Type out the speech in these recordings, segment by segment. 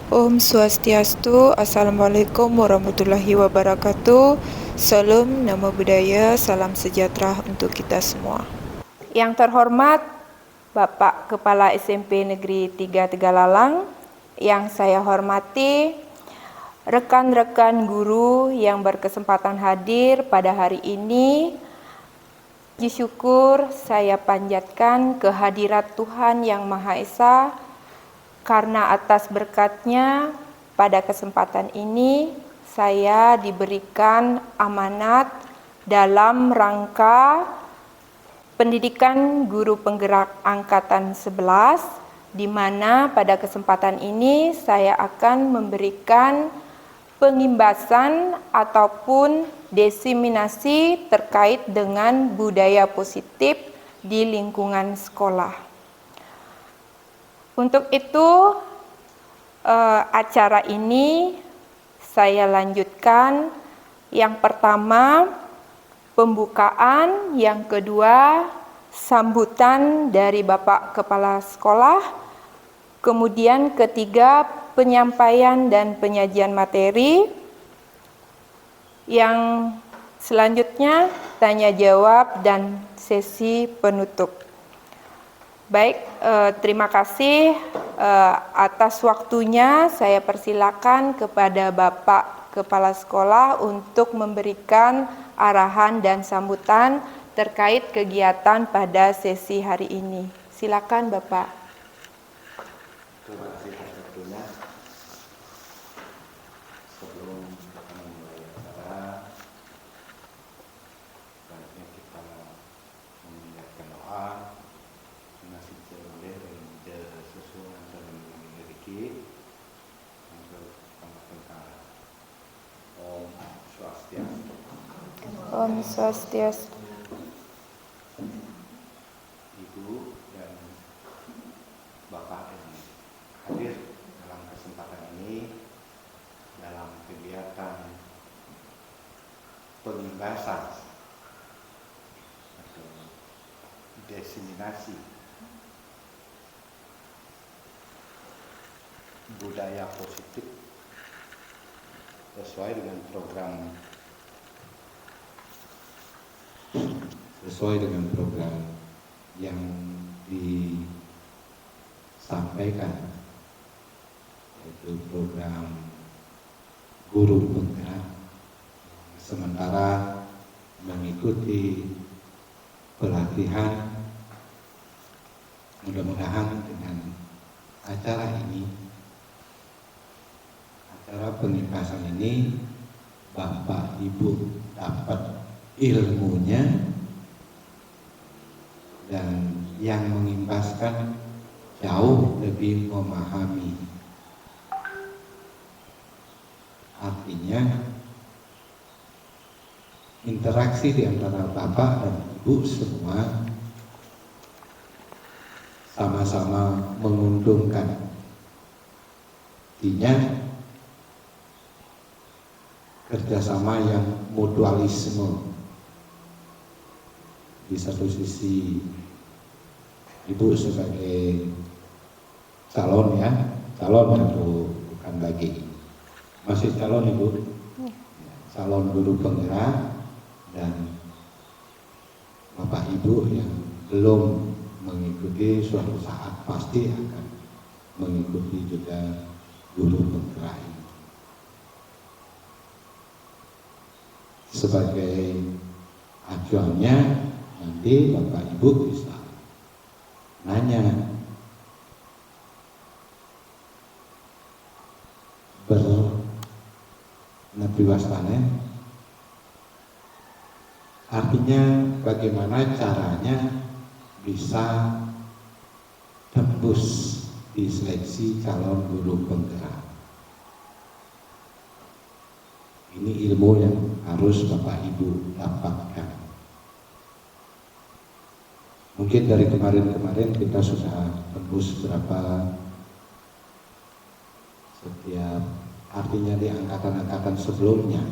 Om Swastiastu, Assalamualaikum warahmatullahi wabarakatuh. Salam, nama budaya, salam sejahtera untuk kita semua. Yang terhormat Bapak Kepala SMP Negeri 3 Tegalalang, yang saya hormati rekan-rekan guru yang berkesempatan hadir pada hari ini. Puji syukur saya panjatkan kehadirat Tuhan Yang Maha Esa, karena atas berkat-Nya pada kesempatan ini saya diberikan amanat dalam rangka pendidikan guru penggerak angkatan 11, di mana pada kesempatan ini saya akan memberikan pengimbasan ataupun diseminasi terkait dengan budaya positif di lingkungan sekolah. Untuk itu, acara ini saya lanjutkan. Yang pertama, pembukaan. Yang kedua, sambutan dari Bapak Kepala Sekolah. Kemudian ketiga, penyampaian dan penyajian materi. Yang selanjutnya, tanya jawab dan sesi penutup. Baik, terima kasih atas waktunya. Saya persilakan kepada Bapak Kepala Sekolah untuk memberikan arahan dan sambutan terkait kegiatan pada sesi hari ini. Silakan Bapak. Terima kasih atas waktunya. Sebelum kita memulai acara, baiknya kita mengingatkan doa. Masih boleh dan sesuatu yang memiliki untuk tentang Om Swastiastu. Om Swastiastu. Ibu dan Bapak yang hadir dalam kesempatan ini dalam kegiatan pengimbasan atau diseminasi budaya positif sesuai dengan program yang disampaikan, yaitu program guru penggerak, sementara mengikuti pelatihan. Mudah-mudahan dengan acara ini, acara pengimbasan ini, Bapak Ibu dapat ilmunya, dan yang mengimbaskan jauh lebih memahami. Artinya interaksi di antara Bapak dan Ibu semua sama-sama menguntungkan. Artinya kerjasama yang mutualisme. Di satu sisi Ibu sebagai calon atau bukan lagi, masih calon Ibu, calon guru penggerak, dan Bapak Ibu yang belum mengikuti suatu saat pasti akan mengikuti juga guru penggerak ini. Sebagai acuannya, nanti Bapak Ibu bisa nanya, bernabiwastane, artinya bagaimana caranya bisa tembus di seleksi calon guru penggerak. Ini ilmu yang harus Bapak Ibu dapatkan. Mungkin dari kemarin-kemarin kita sudah tembus berapa, setiap artinya di angkatan-angkatan sebelumnya.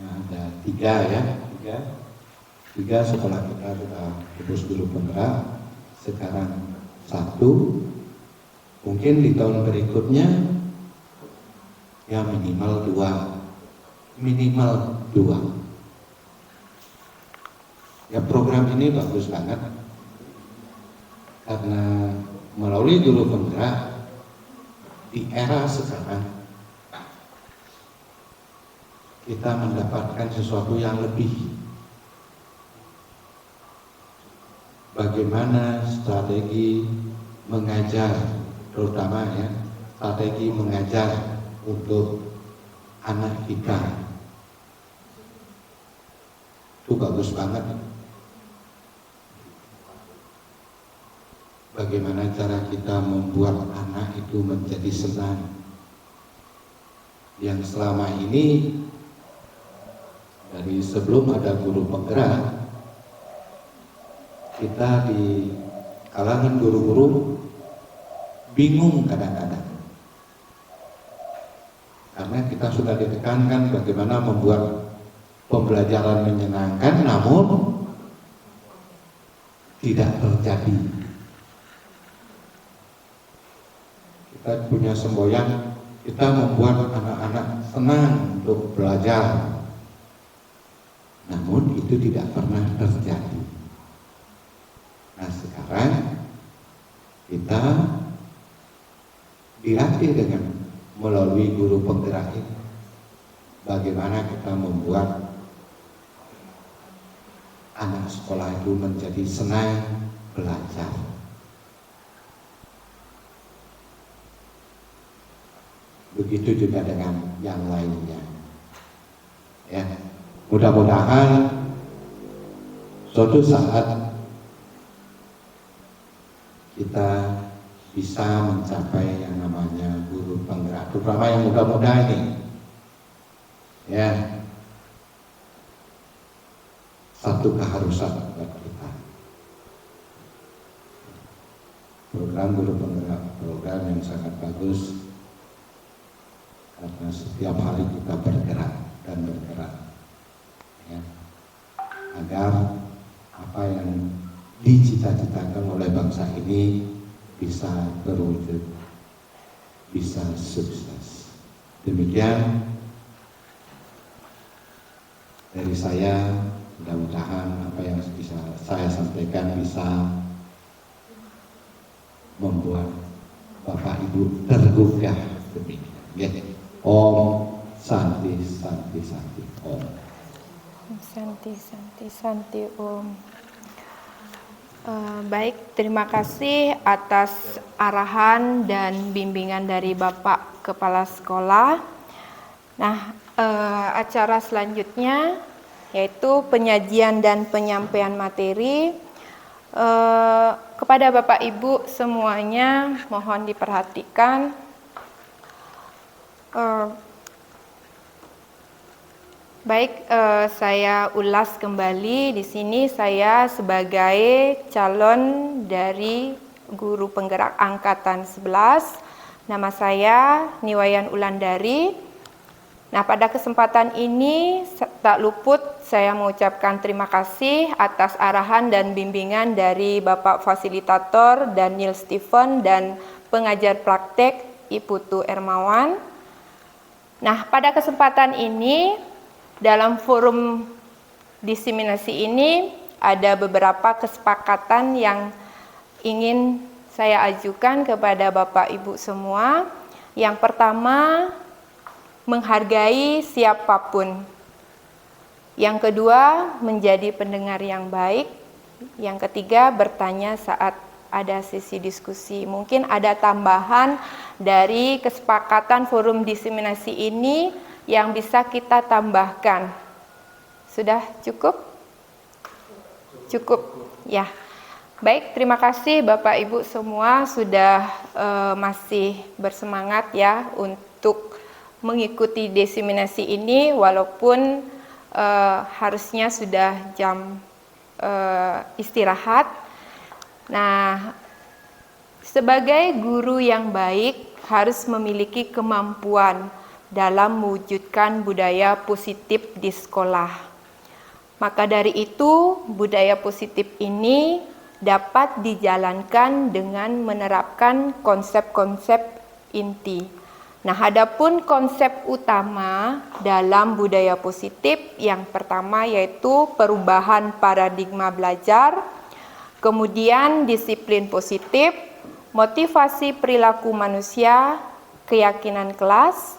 Ya, ada tiga sekolah kita sudah tembus guru penggerak, sekarang 1, Mungkin di tahun berikutnya ya minimal 2. Ya program ini bagus banget karena melalui guru penggerak di era sekarang kita mendapatkan sesuatu yang lebih. Bagaimana strategi mengajar, terutama ya strategi mengajar untuk anak kita itu bagus banget. Bagaimana cara kita membuat anak itu menjadi senang. Yang selama ini dari sebelum ada guru penggerak, kita di kalangan guru-guru bingung kadang-kadang. Karena kita sudah ditekankan bagaimana membuat pembelajaran menyenangkan, namun tidak terjadi. Kita punya semboyan, kita membuat anak-anak senang untuk belajar, namun itu tidak pernah terjadi. Nah sekarang kita dilatih dengan melalui guru penggerak ini, bagaimana kita membuat anak sekolah itu menjadi senang belajar. Begitu juga dengan yang lainnya. Ya, mudah-mudahan suatu saat kita bisa mencapai yang namanya guru penggerak, terutama yang muda-muda ini. Ya, satu keharusan buat kita. Program guru penggerak, program yang sangat bagus, karena setiap hari kita bergerak dan bergerak, ya, agar apa yang dicita-citakan oleh bangsa ini bisa terwujud, bisa sukses. Demikian dari saya, mudah-mudahan apa yang bisa saya sampaikan bisa membuat Bapak Ibu tergugah. Demikian. Ya. Om Santi Santi Santi Om. Santi Santi Santi Om. Baik, terima kasih atas arahan dan bimbingan dari Bapak Kepala Sekolah. Nah, acara selanjutnya yaitu penyajian dan penyampaian materi. Kepada Bapak Ibu semuanya mohon diperhatikan. Baik, saya ulas kembali. Di sini saya sebagai calon dari guru penggerak angkatan 11. Nama saya Niwayan Ulandari. Nah, pada kesempatan ini tak luput saya mengucapkan terima kasih atas arahan dan bimbingan dari Bapak Fasilitator Daniel Stephen dan pengajar praktek Iputu Ermawan. Nah, pada kesempatan ini dalam forum diseminasi ini ada beberapa kesepakatan yang ingin saya ajukan kepada Bapak Ibu semua. Yang pertama, menghargai siapapun. Yang kedua, menjadi pendengar yang baik. Yang ketiga, bertanya saat ada sesi diskusi. Mungkin ada tambahan dari kesepakatan forum diseminasi ini yang bisa kita tambahkan. Sudah cukup? Cukup, ya. Baik, terima kasih Bapak Ibu semua sudah masih bersemangat ya untuk mengikuti diseminasi ini walaupun harusnya sudah jam istirahat. Nah, sebagai guru yang baik harus memiliki kemampuan dalam mewujudkan budaya positif di sekolah. Maka dari itu, budaya positif ini dapat dijalankan dengan menerapkan konsep-konsep inti. Nah, adapun konsep utama dalam budaya positif yang pertama yaitu perubahan paradigma belajar, kemudian disiplin positif, motivasi perilaku manusia, keyakinan kelas,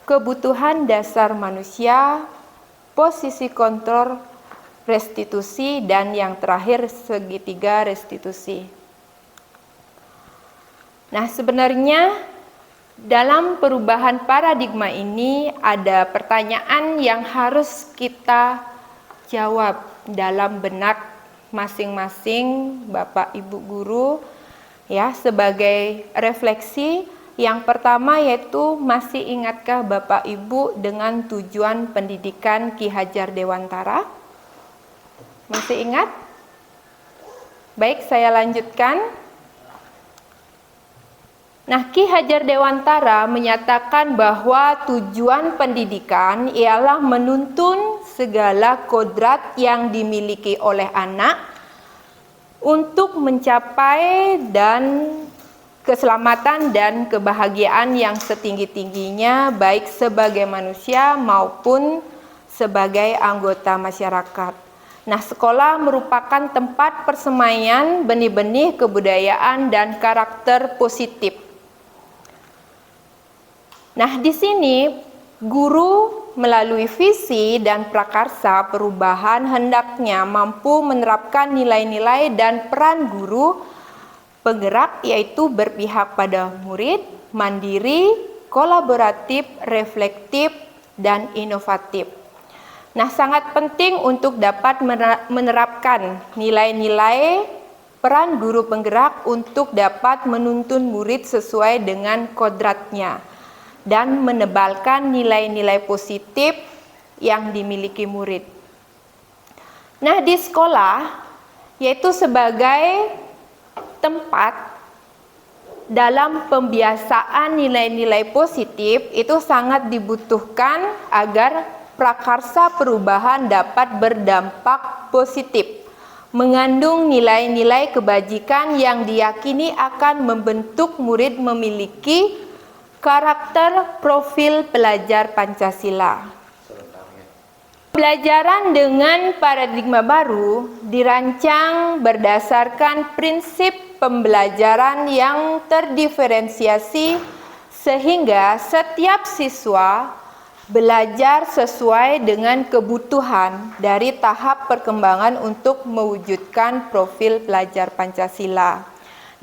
kebutuhan dasar manusia, posisi kontrol restitusi, dan yang terakhir segitiga restitusi. Nah, sebenarnya dalam perubahan paradigma ini ada pertanyaan yang harus kita jawab dalam benak masing-masing Bapak Ibu guru ya, sebagai refleksi. Yang pertama yaitu, masih ingatkah Bapak Ibu dengan tujuan pendidikan Ki Hajar Dewantara? Masih ingat? Baik, saya lanjutkan. Nah, Ki Hajar Dewantara menyatakan bahwa tujuan pendidikan ialah menuntun segala kodrat yang dimiliki oleh anak untuk mencapai keselamatan dan kebahagiaan yang setinggi-tingginya, baik sebagai manusia maupun sebagai anggota masyarakat. Nah, sekolah merupakan tempat persemaian benih-benih kebudayaan dan karakter positif. Nah, di sini guru melalui visi dan prakarsa perubahan hendaknya mampu menerapkan nilai-nilai dan peran guru penggerak, yaitu berpihak pada murid, mandiri, kolaboratif, reflektif, dan inovatif. Nah, sangat penting untuk dapat menerapkan nilai-nilai peran guru penggerak untuk dapat menuntun murid sesuai dengan kodratnya dan menebalkan nilai-nilai positif yang dimiliki murid. Nah, di sekolah yaitu sebagai tempat dalam pembiasaan nilai-nilai positif itu sangat dibutuhkan agar prakarsa perubahan dapat berdampak positif, mengandung nilai-nilai kebajikan yang diyakini akan membentuk murid memiliki karakter profil pelajar Pancasila. Pembelajaran dengan paradigma baru dirancang berdasarkan prinsip pembelajaran yang terdiferensiasi sehingga setiap siswa belajar sesuai dengan kebutuhan dari tahap perkembangan untuk mewujudkan profil pelajar Pancasila.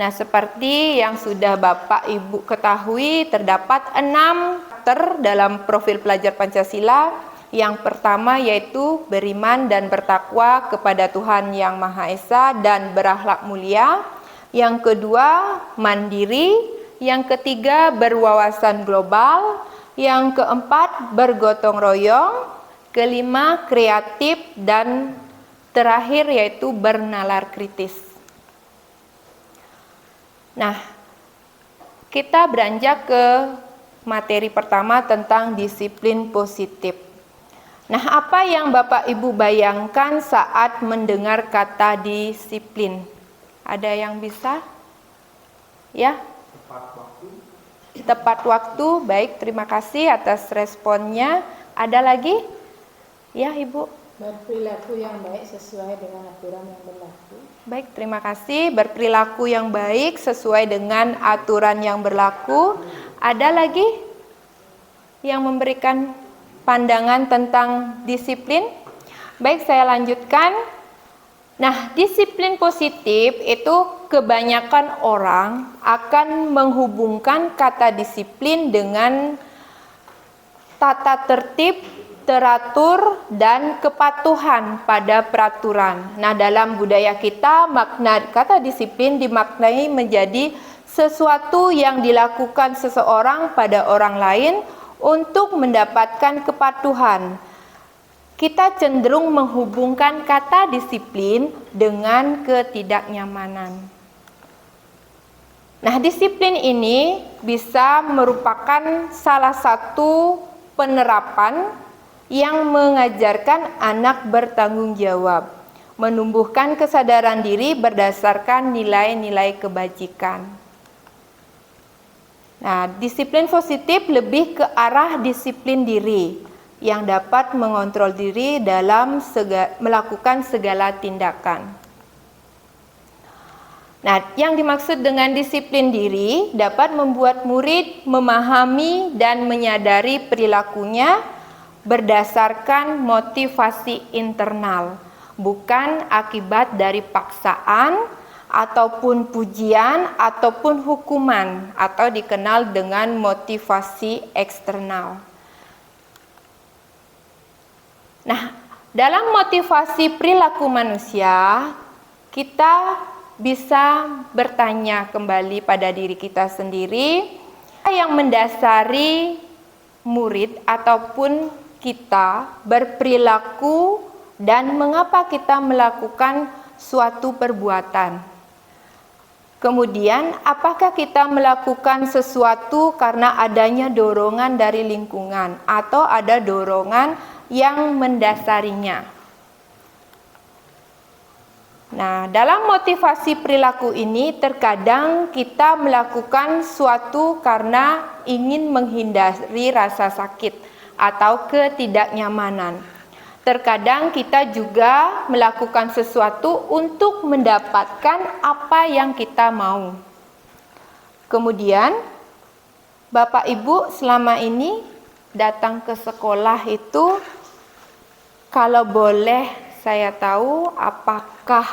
Nah, seperti yang sudah Bapak Ibu ketahui, terdapat 6 karakter dalam profil pelajar Pancasila. Yang pertama yaitu beriman dan bertakwa kepada Tuhan Yang Maha Esa dan berakhlak mulia. Yang kedua, mandiri. Yang ketiga, berwawasan global. Yang keempat, bergotong royong. Kelima, kreatif. Dan terakhir yaitu bernalar kritis. Nah, kita beranjak ke materi pertama tentang disiplin positif. Nah, apa yang Bapak Ibu bayangkan saat mendengar kata disiplin? Ada yang bisa? Ya? Tepat waktu, baik, terima kasih atas responnya. Ada lagi? Ya, Ibu. Berperilaku yang baik sesuai dengan aturan yang berlaku. Baik, terima kasih. Berperilaku yang baik sesuai dengan aturan yang berlaku. Ada lagi yang memberikan pandangan tentang disiplin? Baik, saya lanjutkan. Nah, disiplin positif itu kebanyakan orang akan menghubungkan kata disiplin dengan tata tertib, teratur, dan kepatuhan pada peraturan. Nah, dalam budaya kita, makna kata disiplin dimaknai menjadi sesuatu yang dilakukan seseorang pada orang lain untuk mendapatkan kepatuhan. Kita cenderung menghubungkan kata disiplin dengan ketidaknyamanan. Nah, disiplin ini bisa merupakan salah satu penerapan yang mengajarkan anak bertanggung jawab menumbuhkan kesadaran diri berdasarkan nilai-nilai kebajikan. Nah, disiplin positif lebih ke arah disiplin diri yang dapat mengontrol diri dalam melakukan segala tindakan. Nah, yang dimaksud dengan disiplin diri dapat membuat murid memahami dan menyadari perilakunya berdasarkan motivasi internal, bukan akibat dari paksaan ataupun pujian ataupun hukuman, atau dikenal dengan motivasi eksternal. Nah, dalam motivasi perilaku manusia, kita bisa bertanya kembali pada diri kita sendiri, apa yang mendasari murid ataupun kita berperilaku dan mengapa kita melakukan suatu perbuatan. Kemudian, apakah kita melakukan sesuatu karena adanya dorongan dari lingkungan atau ada dorongan yang mendasarinya? Nah, dalam motivasi perilaku ini terkadang kita melakukan suatu karena ingin menghindari rasa sakit atau ketidaknyamanan. Terkadang kita juga melakukan sesuatu untuk mendapatkan apa yang kita mau. Kemudian, Bapak Ibu selama ini datang ke sekolah itu, kalau boleh saya tahu apakah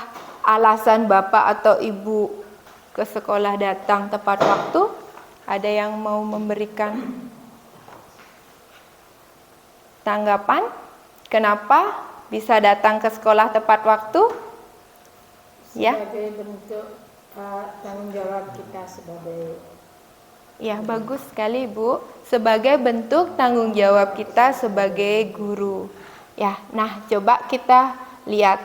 alasan Bapak atau Ibu ke sekolah datang tepat waktu? Ada yang mau memberikan tanggapan? Kenapa bisa datang ke sekolah tepat waktu? Ya. Sebagai bentuk tanggung jawab kita sebagai. Ya, bagus sekali Bu. Sebagai bentuk tanggung jawab kita sebagai guru. Ya, nah coba kita lihat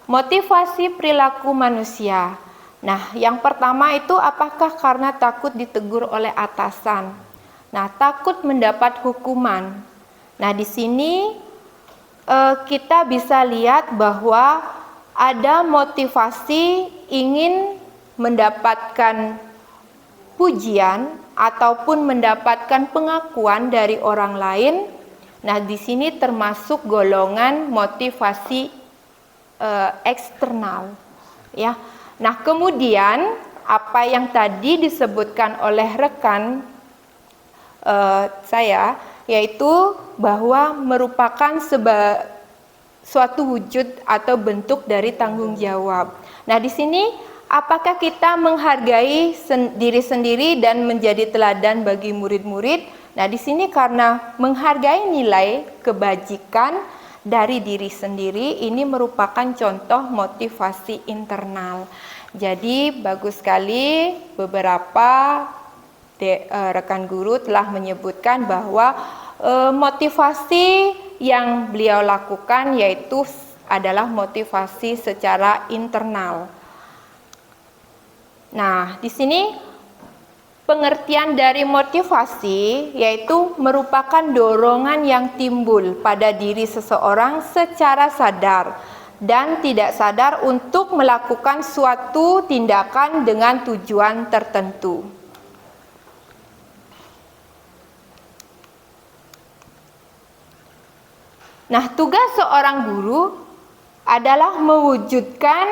motivasi perilaku manusia. Nah, yang pertama itu apakah karena takut ditegur oleh atasan? Nah, takut mendapat hukuman. Nah, di sini kita bisa lihat bahwa ada motivasi ingin mendapatkan pujian ataupun mendapatkan pengakuan dari orang lain. Nah, di sini termasuk golongan motivasi eksternal, ya. Nah, kemudian apa yang tadi disebutkan oleh rekan saya, yaitu bahwa merupakan suatu wujud atau bentuk dari tanggung jawab. Nah, di sini apakah kita menghargai diri sendiri dan menjadi teladan bagi murid-murid? Nah, di sini karena menghargai nilai kebajikan dari diri sendiri, ini merupakan contoh motivasi internal. Jadi bagus sekali beberapa rekan guru telah menyebutkan bahwa motivasi yang beliau lakukan yaitu adalah motivasi secara internal. Nah, di sini pengertian dari motivasi yaitu merupakan dorongan yang timbul pada diri seseorang secara sadar dan tidak sadar untuk melakukan suatu tindakan dengan tujuan tertentu. Nah, tugas seorang guru adalah mewujudkan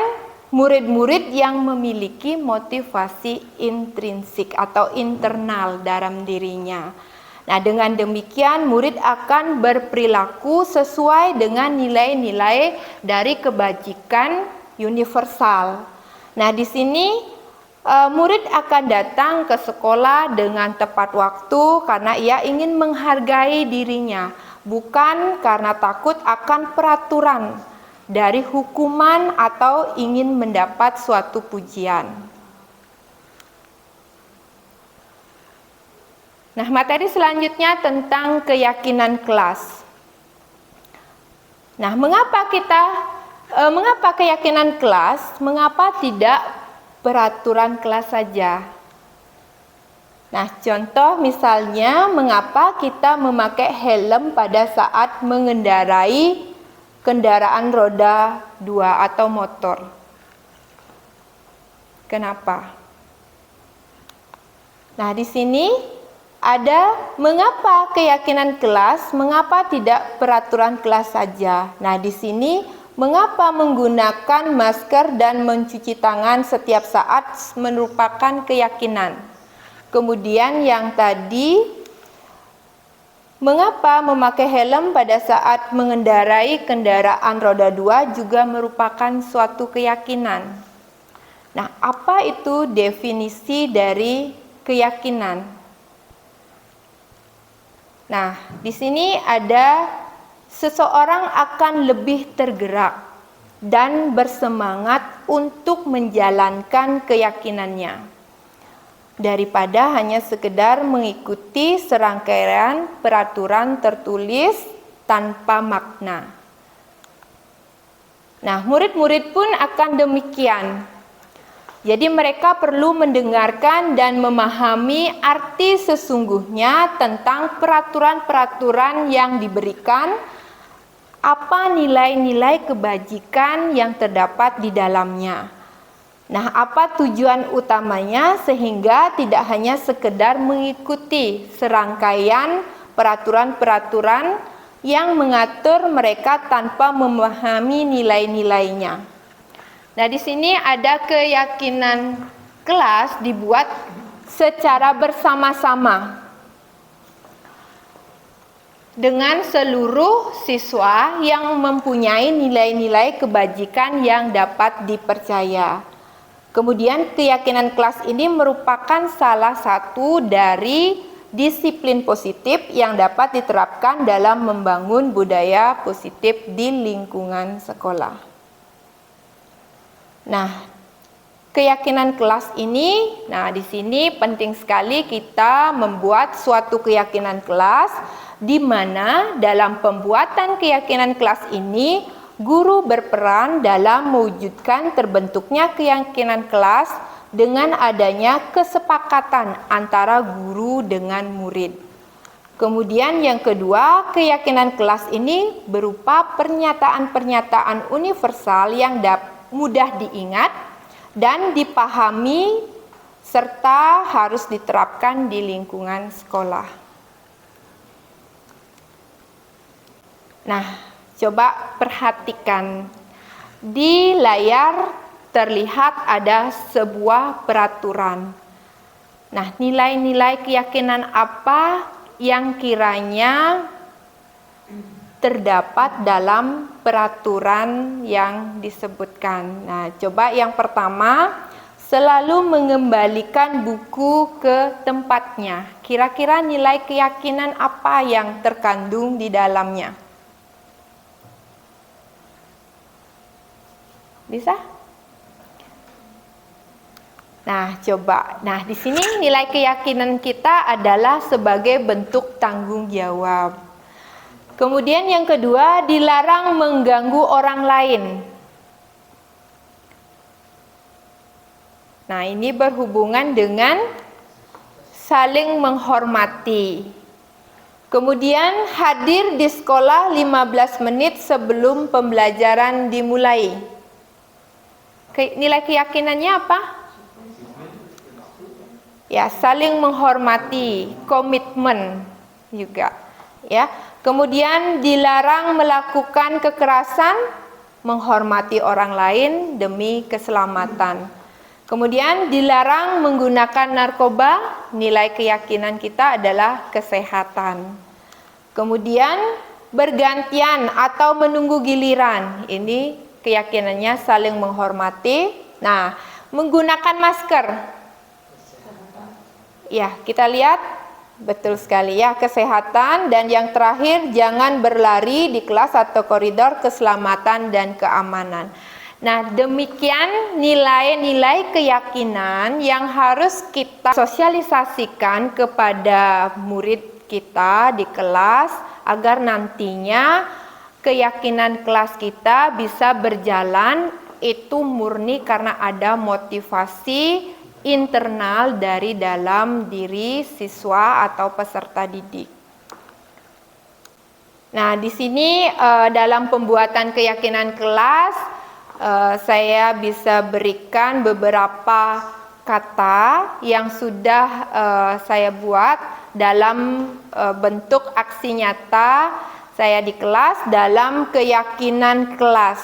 murid-murid yang memiliki motivasi intrinsik atau internal dalam dirinya. Nah, dengan demikian murid akan berperilaku sesuai dengan nilai-nilai dari kebajikan universal. Nah, di sini murid akan datang ke sekolah dengan tepat waktu karena ia ingin menghargai dirinya, bukan karena takut akan peraturan dari hukuman atau ingin mendapat suatu pujian. Nah, materi selanjutnya tentang keyakinan kelas. Nah, mengapa keyakinan kelas? Mengapa tidak peraturan kelas saja? Nah, contoh misalnya mengapa kita memakai helm pada saat mengendarai kendaraan roda 2 atau motor. Kenapa? Nah, di sini ada mengapa keyakinan kelas, mengapa tidak peraturan kelas saja. Nah, di sini mengapa menggunakan masker dan mencuci tangan setiap saat merupakan keyakinan. Kemudian yang tadi, mengapa memakai helm pada saat mengendarai kendaraan roda 2 juga merupakan suatu keyakinan. Nah, apa itu definisi dari keyakinan? Nah, di sini ada seseorang akan lebih tergerak dan bersemangat untuk menjalankan keyakinannya daripada hanya sekedar mengikuti serangkaian peraturan tertulis tanpa makna. Nah, murid-murid pun akan demikian. Jadi mereka perlu mendengarkan dan memahami arti sesungguhnya tentang peraturan-peraturan yang diberikan, apa nilai-nilai kebajikan yang terdapat di dalamnya. Nah, apa tujuan utamanya sehingga tidak hanya sekedar mengikuti serangkaian peraturan-peraturan yang mengatur mereka tanpa memahami nilai-nilainya. Nah, di sini ada keyakinan kelas dibuat secara bersama-sama dengan seluruh siswa yang mempunyai nilai-nilai kebajikan yang dapat dipercaya. Kemudian keyakinan kelas ini merupakan salah satu dari disiplin positif yang dapat diterapkan dalam membangun budaya positif di lingkungan sekolah. Nah, keyakinan kelas ini, nah di sini penting sekali kita membuat suatu keyakinan kelas di mana dalam pembuatan keyakinan kelas ini guru berperan dalam mewujudkan terbentuknya keyakinan kelas dengan adanya kesepakatan antara guru dengan murid. Kemudian yang kedua, keyakinan kelas ini berupa pernyataan-pernyataan universal yang mudah diingat dan dipahami serta harus diterapkan di lingkungan sekolah. Nah, coba perhatikan di layar terlihat ada sebuah peraturan. Nah, nilai-nilai keyakinan apa yang kiranya terdapat dalam peraturan yang disebutkan. Nah, coba yang pertama, selalu mengembalikan buku ke tempatnya. Kira-kira nilai keyakinan apa yang terkandung di dalamnya? Bisa? Nah, coba. Nah, di sini nilai keyakinan kita adalah sebagai bentuk tanggung jawab. Kemudian yang kedua, dilarang mengganggu orang lain. Nah, ini berhubungan dengan saling menghormati. Kemudian hadir di sekolah 15 menit sebelum pembelajaran dimulai. Nilai keyakinannya apa? Ya, saling menghormati, komitmen juga, ya. Kemudian dilarang melakukan kekerasan, menghormati orang lain demi keselamatan. Kemudian dilarang menggunakan narkoba, nilai keyakinan kita adalah kesehatan. Kemudian bergantian atau menunggu giliran, ini keyakinannya saling menghormati. Nah, menggunakan masker. Ya, kita lihat. Betul sekali ya, kesehatan. Dan yang terakhir, jangan berlari di kelas atau koridor, keselamatan dan keamanan. Nah, demikian nilai-nilai keyakinan yang harus kita sosialisasikan kepada murid kita di kelas agar nantinya keyakinan kelas kita bisa berjalan itu murni karena ada motivasi internal dari dalam diri siswa atau peserta didik. Nah, di sini dalam pembuatan keyakinan kelas saya bisa berikan beberapa kata yang sudah saya buat dalam bentuk aksi nyata saya di kelas dalam keyakinan kelas.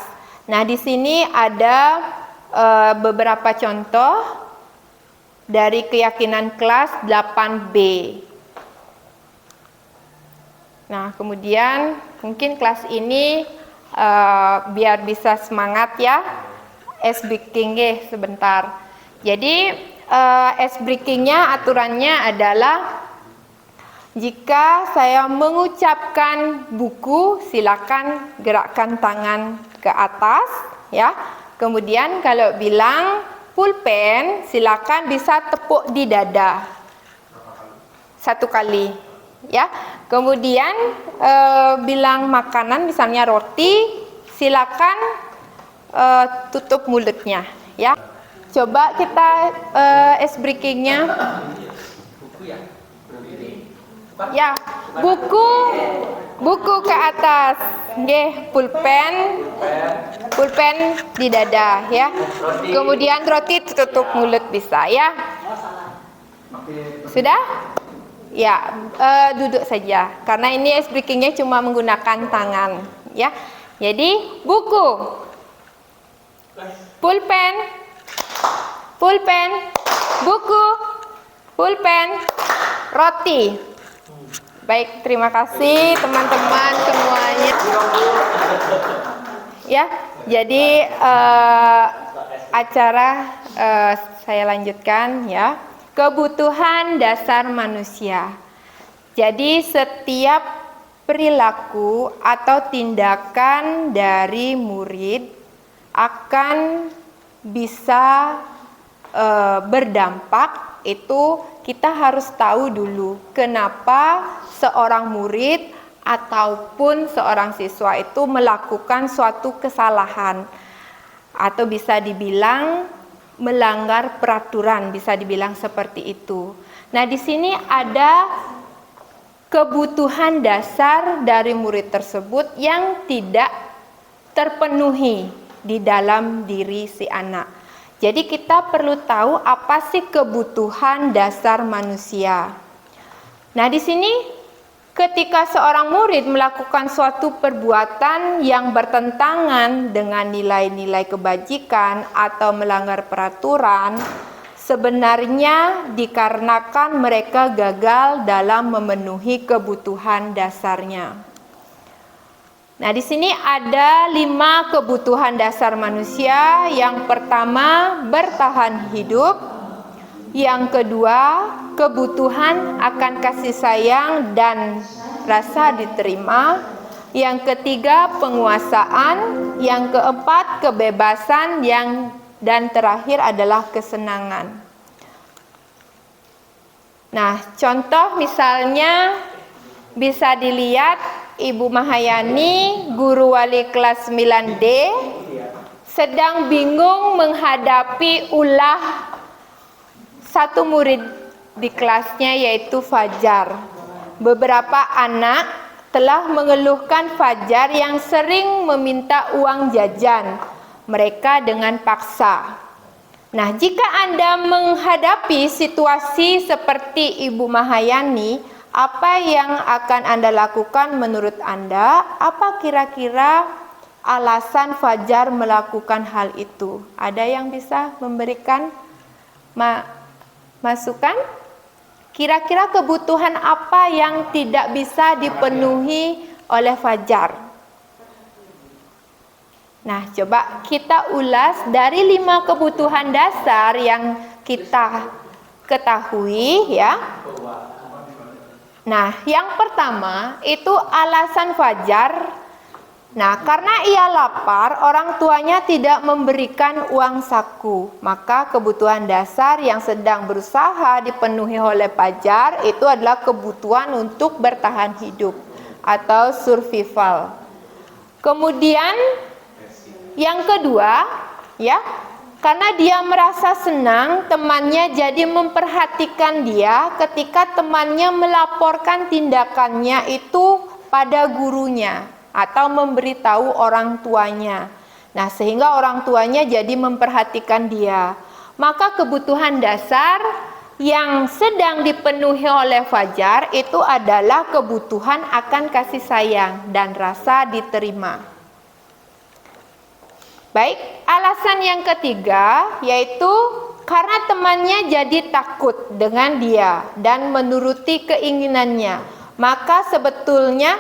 Nah, di sini ada beberapa contoh dari keyakinan kelas 8B. Nah, kemudian mungkin kelas ini biar bisa semangat ya, ice breaking sebentar. Jadi ice breakingnya aturannya adalah jika saya mengucapkan buku, silakan gerakkan tangan ke atas ya. Kemudian kalau bilang pulpen, silakan bisa tepuk di dada 1 kali ya. Kemudian bilang makanan misalnya roti, silakan tutup mulutnya ya. Coba kita ice breakingnya. Ya, buku ke atas. Nggih, pulpen di dada ya. Kemudian roti tutup mulut bisa ya. Sudah? Ya, duduk saja. Karena ini ice breakingnya cuma menggunakan tangan ya. Jadi, buku, pulpen, buku, pulpen, roti. Baik, terima kasih teman-teman semuanya. Ya, jadi acara saya lanjutkan ya. Kebutuhan dasar manusia. Jadi setiap perilaku atau tindakan dari murid akan bisa berdampak, itu kita harus tahu dulu kenapa seorang murid ataupun seorang siswa itu melakukan suatu kesalahan atau bisa dibilang melanggar peraturan, bisa dibilang seperti itu. Nah, di sini ada kebutuhan dasar dari murid tersebut yang tidak terpenuhi di dalam diri si anak. Jadi kita perlu tahu apa sih kebutuhan dasar manusia. Nah, di sini ketika seorang murid melakukan suatu perbuatan yang bertentangan dengan nilai-nilai kebajikan atau melanggar peraturan, sebenarnya dikarenakan mereka gagal dalam memenuhi kebutuhan dasarnya. Nah, di sini ada 5 kebutuhan dasar manusia. Yang pertama, bertahan hidup. Yang kedua, kebutuhan akan kasih sayang dan rasa diterima. Yang ketiga, penguasaan. Yang keempat, kebebasan. Dan terakhir adalah kesenangan. Nah, contoh misalnya bisa dilihat Ibu Mahayani, guru wali kelas 9D, sedang bingung menghadapi ulah satu murid di kelasnya, yaitu Fajar. Beberapa anak telah mengeluhkan Fajar yang sering meminta uang jajan mereka dengan paksa. Nah, jika Anda menghadapi situasi seperti Ibu Mahayani, apa yang akan Anda lakukan menurut Anda? Apa kira-kira alasan Fajar melakukan hal itu? Ada yang bisa memberikan masukan? Kira-kira kebutuhan apa yang tidak bisa dipenuhi oleh Fajar? Nah, coba kita ulas dari 5 kebutuhan dasar yang kita ketahui ya. Nah, yang pertama itu alasan Fajar. Nah, karena ia lapar, orang tuanya tidak memberikan uang saku. Maka kebutuhan dasar yang sedang berusaha dipenuhi oleh Fajar itu adalah kebutuhan untuk bertahan hidup atau survival. Kemudian yang kedua, ya, karena dia merasa senang temannya jadi memperhatikan dia ketika temannya melaporkan tindakannya itu pada gurunya atau memberitahu orang tuanya. Nah, sehingga orang tuanya jadi memperhatikan dia. Maka kebutuhan dasar yang sedang dipenuhi oleh Fajar itu adalah kebutuhan akan kasih sayang dan rasa diterima. Baik, alasan yang ketiga yaitu karena temannya jadi takut dengan dia dan menuruti keinginannya. Maka sebetulnya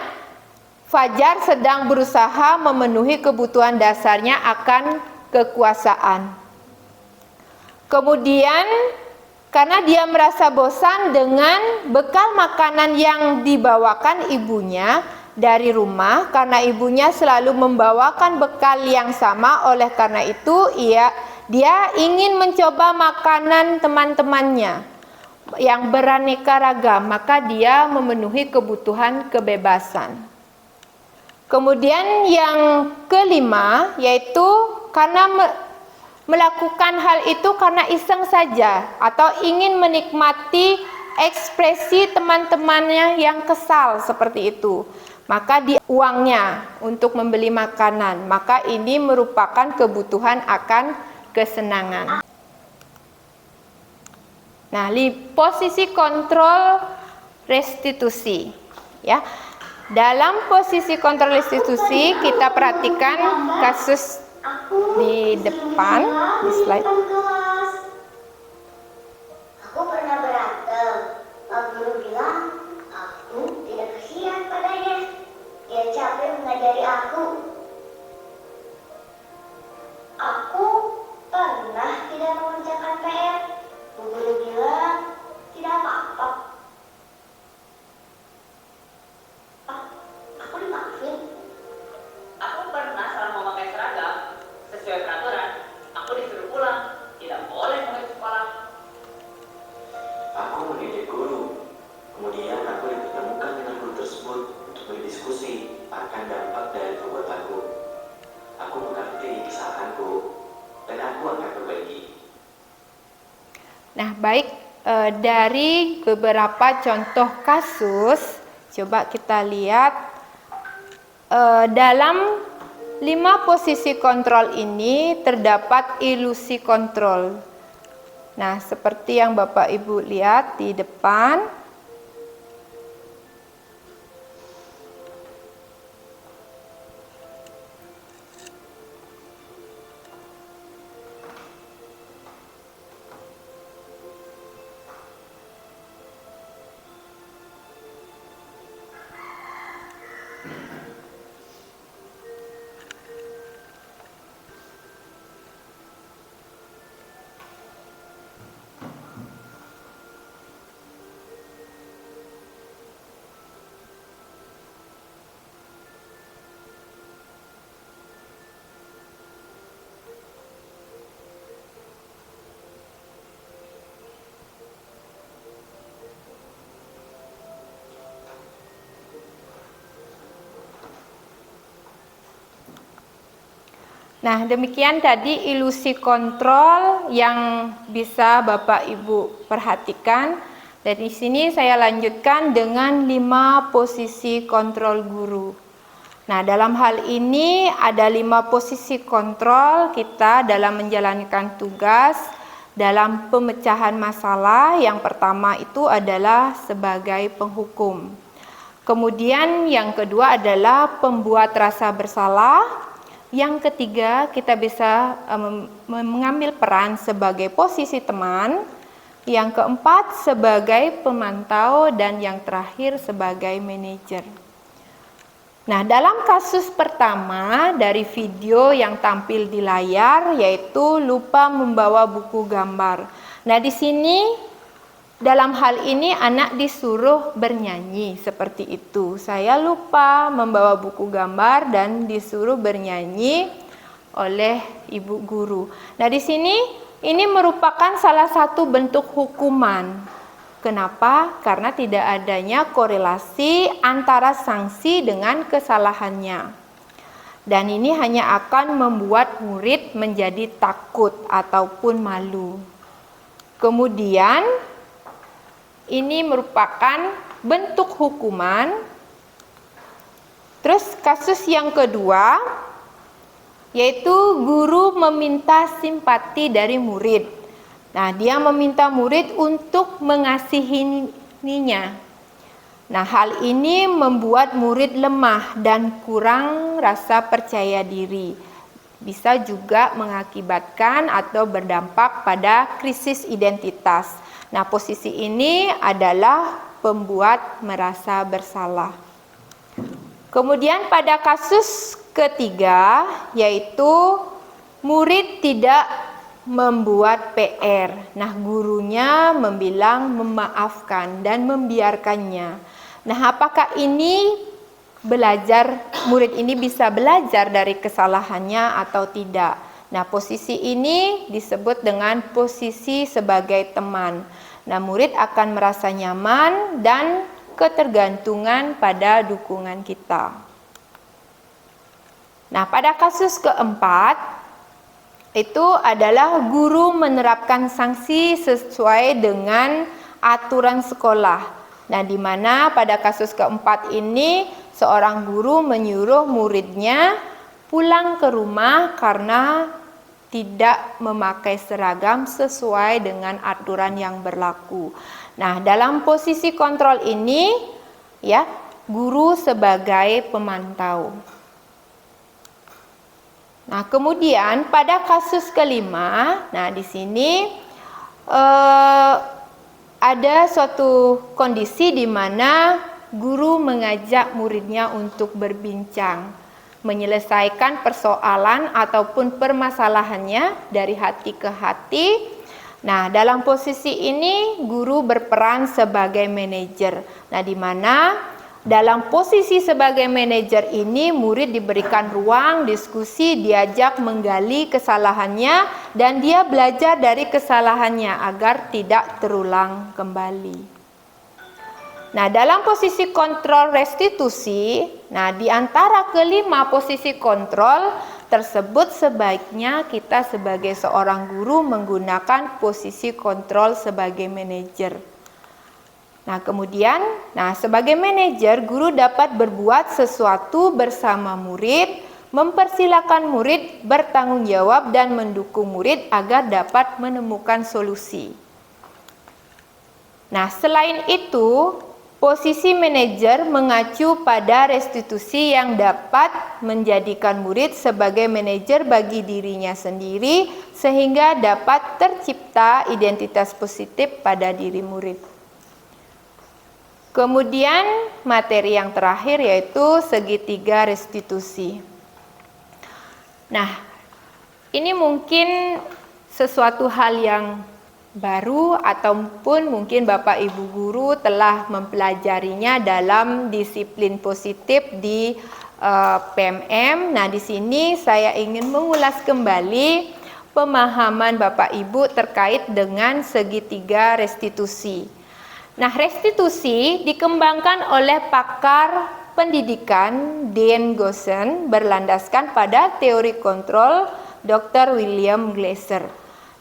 Fajar sedang berusaha memenuhi kebutuhan dasarnya akan kekuasaan. Kemudian karena dia merasa bosan dengan bekal makanan yang dibawakan ibunya dari rumah, karena ibunya selalu membawakan bekal yang sama, oleh karena itu dia ingin mencoba makanan teman-temannya yang beraneka ragam, maka dia memenuhi kebutuhan kebebasan. Kemudian yang kelima yaitu karena melakukan hal itu karena iseng saja atau ingin menikmati ekspresi teman-temannya yang kesal seperti itu. Maka uangnya untuk membeli makanan, maka ini merupakan kebutuhan akan kesenangan. Nah, posisi kontrol restitusi, ya. Dalam posisi kontrol restitusi kita perhatikan kasus di depan di slide. Aku pernah berantem. Pak guru bilang aku tidak kasihan padanya. Dia capek mengajari aku. Aku pernah tidak mengerjakan PR. Bu guru bilang tidak apa-apa. Aku dimaafin. Aku pernah salah memakai seragam sesuai peraturan. Aku disuruh pulang, tidak boleh masuk sekolah. Aku mendidik guru. Kemudian aku dipertemukan dengan guru tersebut untuk berdiskusi akan dampak dari perbuatanku. Aku mengerti kesalahanku dan aku akan perbaiki. Nah, baik, dari beberapa contoh kasus, coba kita lihat dalam 5 posisi kontrol ini terdapat ilusi kontrol. Nah, seperti yang Bapak Ibu lihat di depan. Nah, demikian tadi ilusi kontrol yang bisa Bapak Ibu perhatikan. Dan di sini saya lanjutkan dengan 5 posisi kontrol guru. Nah, dalam hal ini ada 5 posisi kontrol kita dalam menjalankan tugas dalam pemecahan masalah. Yang pertama itu adalah sebagai penghukum. Kemudian yang kedua adalah pembuat rasa bersalah. Yang ketiga, kita bisa mengambil peran sebagai posisi teman. Yang keempat, sebagai pemantau. Dan yang terakhir, sebagai manajer. Nah, dalam kasus pertama dari video yang tampil di layar, yaitu lupa membawa buku gambar. Nah, di sini dalam hal ini anak disuruh bernyanyi seperti itu. Saya lupa membawa buku gambar dan disuruh bernyanyi oleh ibu guru. Nah, di sini ini merupakan salah satu bentuk hukuman. Kenapa? Karena tidak adanya korelasi antara sanksi dengan kesalahannya. Dan ini hanya akan membuat murid menjadi takut ataupun malu. Kemudian ini merupakan bentuk hukuman Terus kasus yang kedua, yaitu guru meminta simpati dari murid. Nah, dia meminta murid untuk mengasihinya. Nah, hal ini membuat murid lemah dan kurang rasa percaya diri. Bisa juga mengakibatkan atau berdampak pada krisis identitas. Nah, posisi ini adalah pembuat merasa bersalah. Kemudian pada kasus ketiga, yaitu murid tidak membuat PR. Nah, gurunya membilang memaafkan dan membiarkannya. Nah, apakah ini murid ini bisa belajar dari kesalahannya atau tidak? Nah, posisi ini disebut dengan posisi sebagai teman. Nah, murid akan merasa nyaman dan ketergantungan pada dukungan kita. Nah, pada kasus keempat, itu adalah guru menerapkan sanksi sesuai dengan aturan sekolah. Nah, di mana pada kasus keempat ini, seorang guru menyuruh muridnya pulang ke rumah karena tidak memakai seragam sesuai dengan aturan yang berlaku. Nah, dalam posisi kontrol ini, ya, guru sebagai pemantau. Nah, kemudian pada kasus kelima, nah di sini ada suatu kondisi di mana guru mengajak muridnya untuk berbincang, menyelesaikan persoalan ataupun permasalahannya dari hati ke hati. Nah, dalam posisi ini guru berperan sebagai manajer. Nah, di mana dalam posisi sebagai manajer ini murid diberikan ruang diskusi, diajak menggali kesalahannya dan dia belajar dari kesalahannya agar tidak terulang kembali. Nah, dalam posisi kontrol restitusi, nah di antara kelima posisi kontrol tersebut sebaiknya kita sebagai seorang guru menggunakan posisi kontrol sebagai manajer. Nah, kemudian, sebagai manajer, guru dapat berbuat sesuatu bersama murid, mempersilakan murid bertanggung jawab dan mendukung murid agar dapat menemukan solusi. Nah, selain itu, posisi manajer mengacu pada restitusi yang dapat menjadikan murid sebagai manajer bagi dirinya sendiri sehingga dapat tercipta identitas positif pada diri murid. Kemudian materi yang terakhir yaitu segitiga restitusi. Nah, ini mungkin sesuatu hal yang baru ataupun mungkin Bapak Ibu guru telah mempelajarinya dalam disiplin positif di PMM. Nah, di sini saya ingin mengulas kembali pemahaman Bapak Ibu terkait dengan segitiga restitusi. Nah, restitusi dikembangkan oleh pakar pendidikan Dean Goosen berlandaskan pada teori kontrol Dr. William Glasser.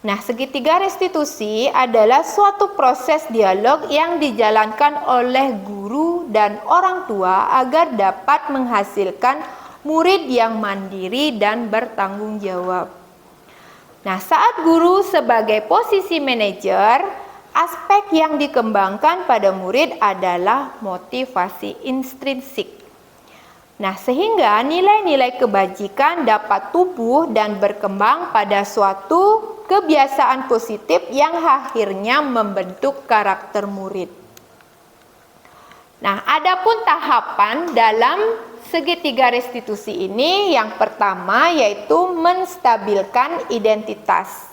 Nah, segitiga restitusi adalah suatu proses dialog yang dijalankan oleh guru dan orang tua agar dapat menghasilkan murid yang mandiri dan bertanggung jawab. Nah, saat guru sebagai posisi manajer, aspek yang dikembangkan pada murid adalah motivasi intrinsik. Nah, sehingga nilai-nilai kebajikan dapat tumbuh dan berkembang pada suatu kebiasaan positif yang akhirnya membentuk karakter murid. Nah, adapun tahapan dalam segitiga restitusi ini, yang pertama yaitu menstabilkan identitas.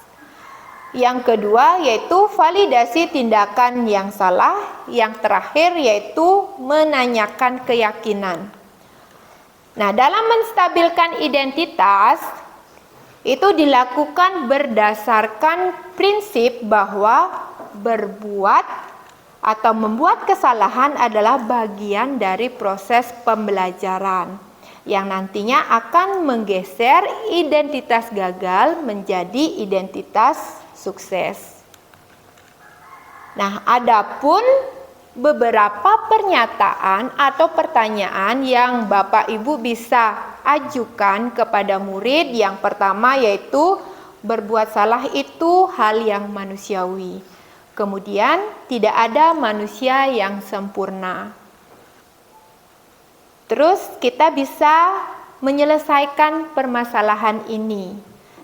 Yang kedua yaitu validasi tindakan yang salah. Yang terakhir yaitu menanyakan keyakinan. Nah, dalam menstabilkan identitas itu dilakukan berdasarkan prinsip bahwa berbuat atau membuat kesalahan adalah bagian dari proses pembelajaran yang nantinya akan menggeser identitas gagal menjadi identitas sukses. Nah, adapun beberapa pernyataan atau pertanyaan yang Bapak Ibu bisa ajukan kepada murid. Yang pertama yaitu berbuat salah itu hal yang manusiawi. Kemudian tidak ada manusia yang sempurna. Terus kita bisa menyelesaikan permasalahan ini.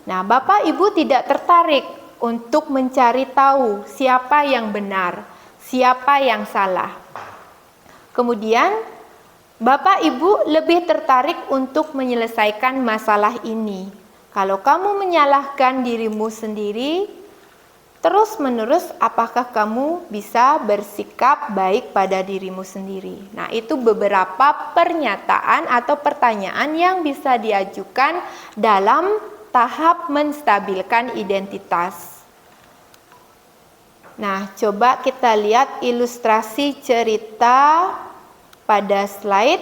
Nah, Bapak Ibu tidak tertarik untuk mencari tahu siapa yang benar, siapa yang salah. Kemudian Bapak Ibu lebih tertarik untuk menyelesaikan masalah ini. Kalau kamu menyalahkan dirimu sendiri, terus-menerus apakah kamu bisa bersikap baik pada dirimu sendiri? Nah, itu beberapa pernyataan atau pertanyaan yang bisa diajukan dalam tahap menstabilkan identitas. Nah, coba kita lihat ilustrasi cerita pada slide.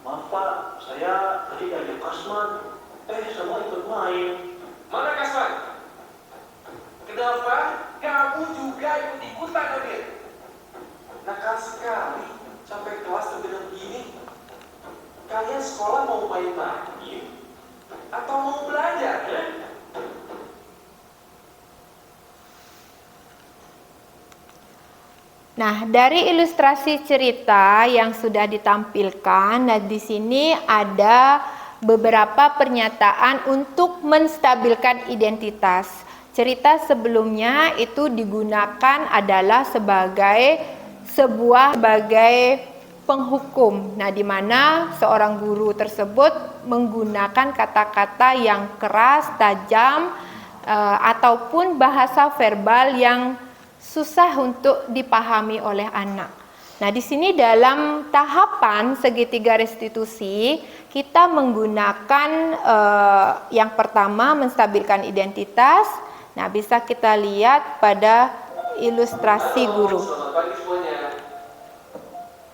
Maaf Pak, saya tadi ngajak Kasman, semua ikut main. Mana Kasman? Kenapa kamu juga ikut-ikutan, Nabil? Nakal sekali, sampai kelas tergenang begini. Kalian sekolah mau main lagi? Atau mau belajar, ya? Nah, dari ilustrasi cerita yang sudah ditampilkan, nah di sini ada beberapa pernyataan untuk menstabilkan identitas. Cerita sebelumnya itu digunakan adalah sebagai penghukum. Nah, di mana seorang guru tersebut menggunakan kata-kata yang keras, tajam, ataupun bahasa verbal yang susah untuk dipahami oleh anak. Nah, di sini dalam tahapan segitiga restitusi, kita menggunakan yang pertama menstabilkan identitas. Nah, bisa kita lihat pada ilustrasi guru. Selamat pagi semuanya.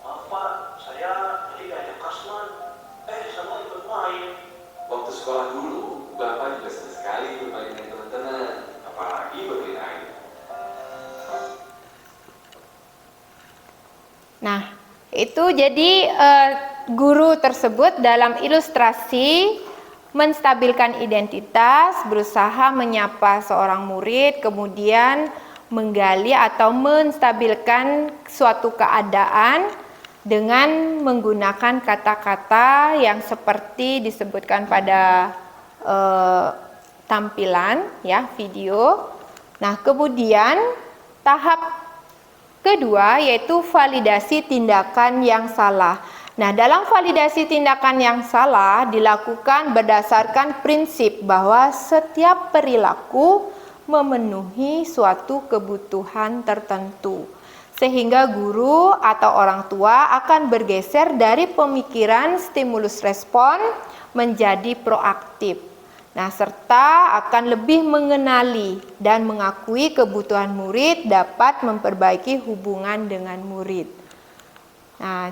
Maaf Pak, saya tadi ngajak Kasman, semua ikut main. Waktu sekolah dulu, Bapak juga senang sekali bermain dengan teman-teman, apalagi bermain air. Nah, itu jadi guru tersebut dalam ilustrasi menstabilkan identitas, berusaha menyapa seorang murid, kemudian menggali atau menstabilkan suatu keadaan dengan menggunakan kata-kata yang seperti disebutkan pada tampilan ya, video. Nah, kemudian tahap kedua yaitu validasi tindakan yang salah. Nah, dalam validasi tindakan yang salah dilakukan berdasarkan prinsip bahwa setiap perilaku memenuhi suatu kebutuhan tertentu. Sehingga guru atau orang tua akan bergeser dari pemikiran stimulus respon menjadi proaktif. Nah, serta akan lebih mengenali dan mengakui kebutuhan murid dapat memperbaiki hubungan dengan murid. Nah,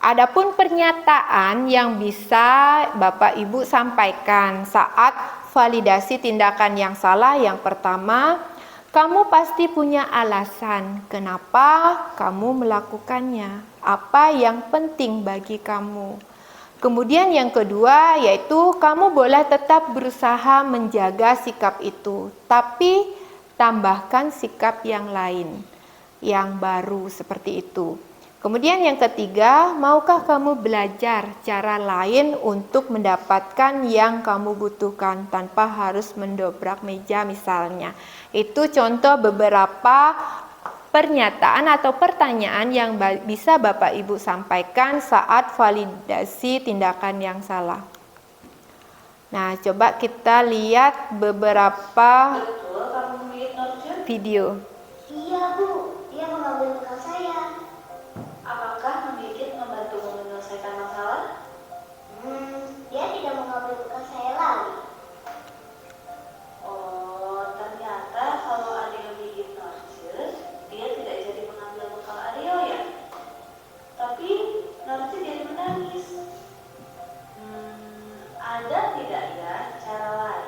adapun pernyataan yang bisa Bapak Ibu sampaikan saat validasi tindakan yang salah, yang pertama, kamu pasti punya alasan kenapa kamu melakukannya, apa yang penting bagi kamu. Kemudian yang kedua yaitu kamu boleh tetap berusaha menjaga sikap itu, tapi tambahkan sikap yang lain, yang baru seperti itu. Kemudian yang ketiga, maukah kamu belajar cara lain untuk mendapatkan yang kamu butuhkan tanpa harus mendobrak meja misalnya. Itu contoh beberapa pernyataan atau pertanyaan yang bisa Bapak Ibu sampaikan saat validasi tindakan yang salah. Nah, coba kita lihat beberapa video. Iya Bu, dia mengambil bekal saya. Apakah menggigit membantumu menyelesaikan masalah? Dia tidak mengambil bekal saya lagi. Oh, ternyata kalau Adeo gigit Narcis, dia tidak jadi mengambil bekal Adeo ya? Tapi Narcis jadi menangis. Ada tidak ya cara lain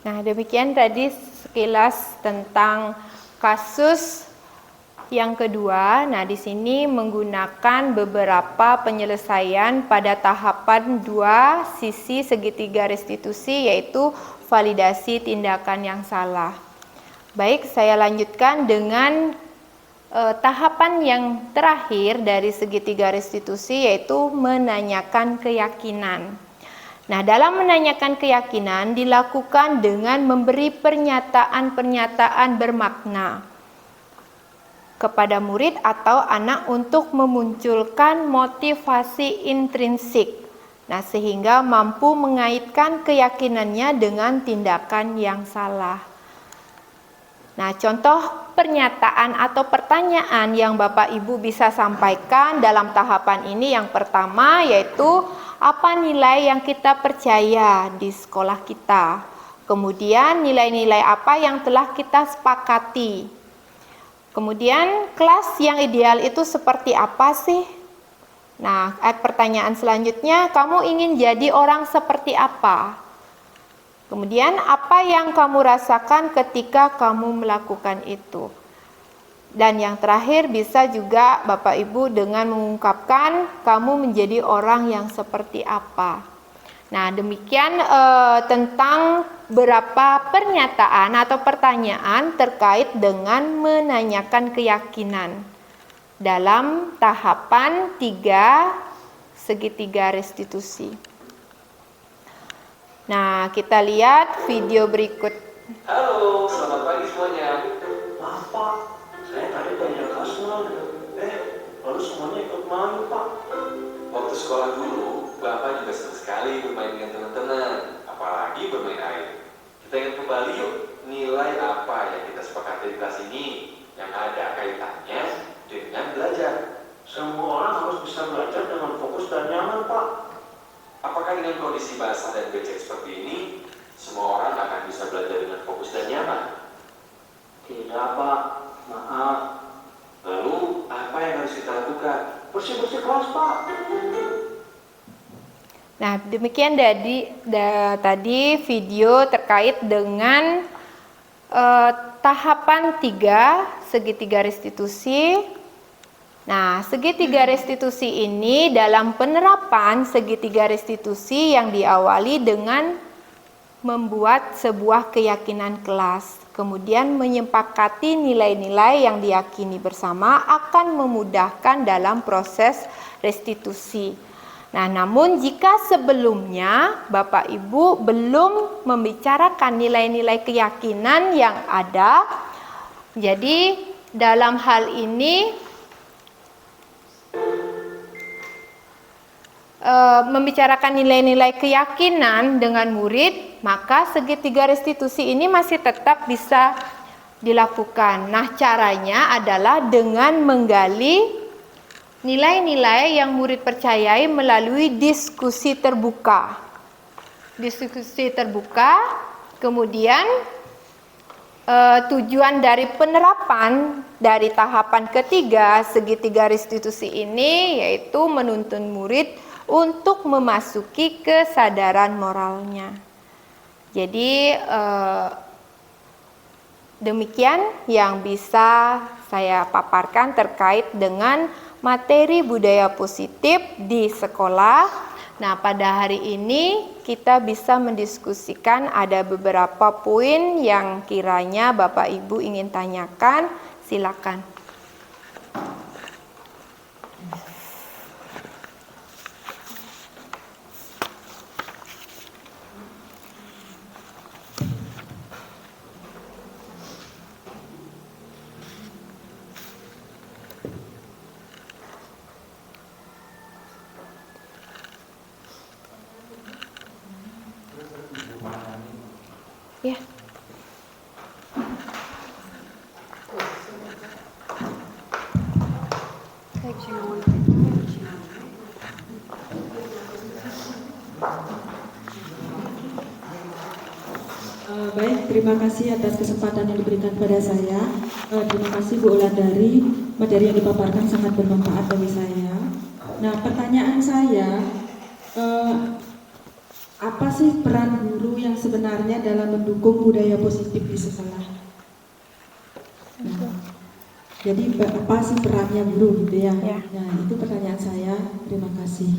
Nah, demikian tadi sekilas tentang kasus yang kedua. Nah, di sini menggunakan beberapa penyelesaian pada tahapan 2 sisi segitiga restitusi, yaitu validasi tindakan yang salah. Baik, saya lanjutkan dengan tahapan yang terakhir dari segitiga restitusi, yaitu menanyakan keyakinan. Nah, dalam menanyakan keyakinan dilakukan dengan memberi pernyataan-pernyataan bermakna kepada murid atau anak untuk memunculkan motivasi intrinsik. Nah, sehingga mampu mengaitkan keyakinannya dengan tindakan yang salah. Nah, contoh pernyataan atau pertanyaan yang Bapak Ibu bisa sampaikan dalam tahapan ini yang pertama yaitu apa nilai yang kita percaya di sekolah kita. Kemudian nilai-nilai apa yang telah kita sepakati. Kemudian kelas yang ideal itu seperti apa sih? Nah, pertanyaan selanjutnya, kamu ingin jadi orang seperti apa? Kemudian apa yang kamu rasakan ketika kamu melakukan itu? Dan yang terakhir bisa juga Bapak Ibu dengan mengungkapkan kamu menjadi orang yang seperti apa. Nah, demikian tentang beberapa pernyataan atau pertanyaan terkait dengan menanyakan keyakinan dalam tahapan 3 segitiga restitusi. Nah, kita lihat video berikut. Halo, selamat pagi semuanya. Maaf Pak, saya tadi tanya Kasman. Lalu semuanya ikut main Pak. Waktu sekolah dulu, Bapak juga senang sekali bermain dengan teman-teman, apalagi bermain air. Kita ingat kembali yuk, nilai apa yang kita sepakati di kelas ini yang ada kaitannya dengan belajar. Semua orang harus bisa belajar dengan fokus dan nyaman Pak. Apakah dengan kondisi basah dan becek seperti ini, semua orang akan bisa belajar dengan fokus dan nyaman? Tidak Pak, maaf. Lalu, apa yang harus kita lakukan? Bersih-bersih kelas Pak. Nah, demikian tadi video terkait dengan tahapan 3 segitiga restitusi. Nah, segitiga restitusi ini dalam penerapan segitiga restitusi yang diawali dengan membuat sebuah keyakinan kelas, kemudian menyepakati nilai-nilai yang diyakini bersama akan memudahkan dalam proses restitusi. Nah, namun jika sebelumnya Bapak Ibu belum membicarakan nilai-nilai keyakinan yang ada, jadi dalam hal ini membicarakan nilai-nilai keyakinan dengan murid, maka segitiga restitusi ini masih tetap bisa dilakukan. Nah, caranya adalah dengan menggali nilai-nilai yang murid percayai melalui diskusi terbuka. Diskusi terbuka, kemudian tujuan dari penerapan dari tahapan ketiga segitiga restitusi ini yaitu menuntun murid untuk memasuki kesadaran moralnya. Jadi demikian yang bisa saya paparkan terkait dengan materi budaya positif di sekolah. Nah, pada hari ini kita bisa mendiskusikan ada beberapa poin yang kiranya Bapak Ibu ingin tanyakan. Silakan. Ya. Baik, terima kasih atas kesempatan yang diberikan kepada saya. Terima kasih Bu Wulandari, materi yang dipaparkan sangat bermanfaat bagi saya. Nah, pertanyaan saya, apa sih peran guru yang sebenarnya dalam mendukung budaya positif di sekolah? Nah, jadi apa sih perannya guru gitu ya? Ya. Nah, itu pertanyaan saya. Terima kasih.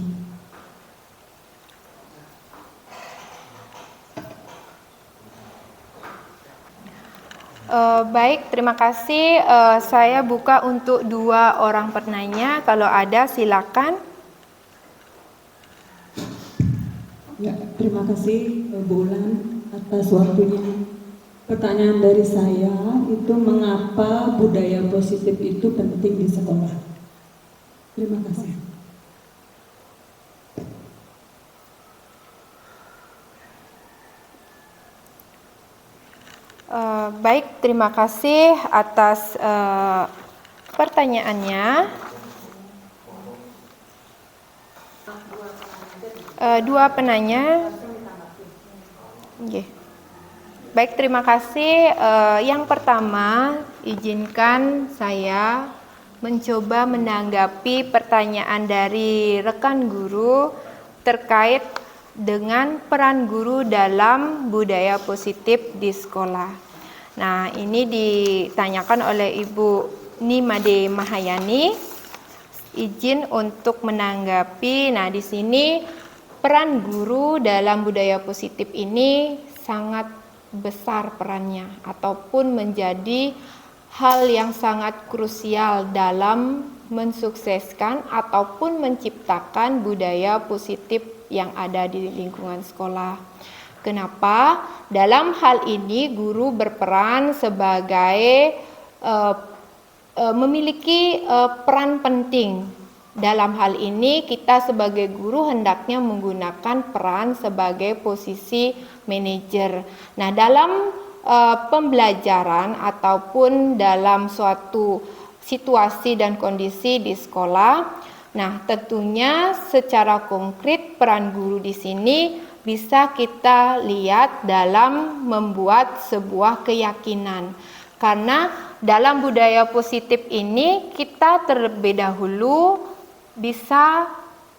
Baik, terima kasih. Saya buka untuk 2 orang penanya. Kalau ada, silakan. Ya, terima kasih Bu Ulan atas waktunya. Pertanyaan dari saya itu mengapa budaya positif itu penting di sekolah? Terima kasih. Baik, terima kasih atas pertanyaannya. 2 penanya. Oke. Baik, terima kasih. Yang pertama, izinkan saya mencoba menanggapi pertanyaan dari rekan guru terkait dengan peran guru dalam budaya positif di sekolah. Nah, ini ditanyakan oleh Ibu Nimade Mahayani. Izin untuk menanggapi. Nah, di sini peran guru dalam budaya positif ini sangat besar perannya ataupun menjadi hal yang sangat krusial dalam mensukseskan ataupun menciptakan budaya positif yang ada di lingkungan sekolah. Kenapa? Dalam hal ini guru berperan sebagai memiliki peran penting. Dalam hal ini kita sebagai guru hendaknya menggunakan peran sebagai posisi manajer. Nah, dalam pembelajaran ataupun dalam suatu situasi dan kondisi di sekolah, nah tentunya secara konkret peran guru di sini bisa kita lihat dalam membuat sebuah keyakinan. Karena dalam budaya positif ini kita terlebih dahulu bisa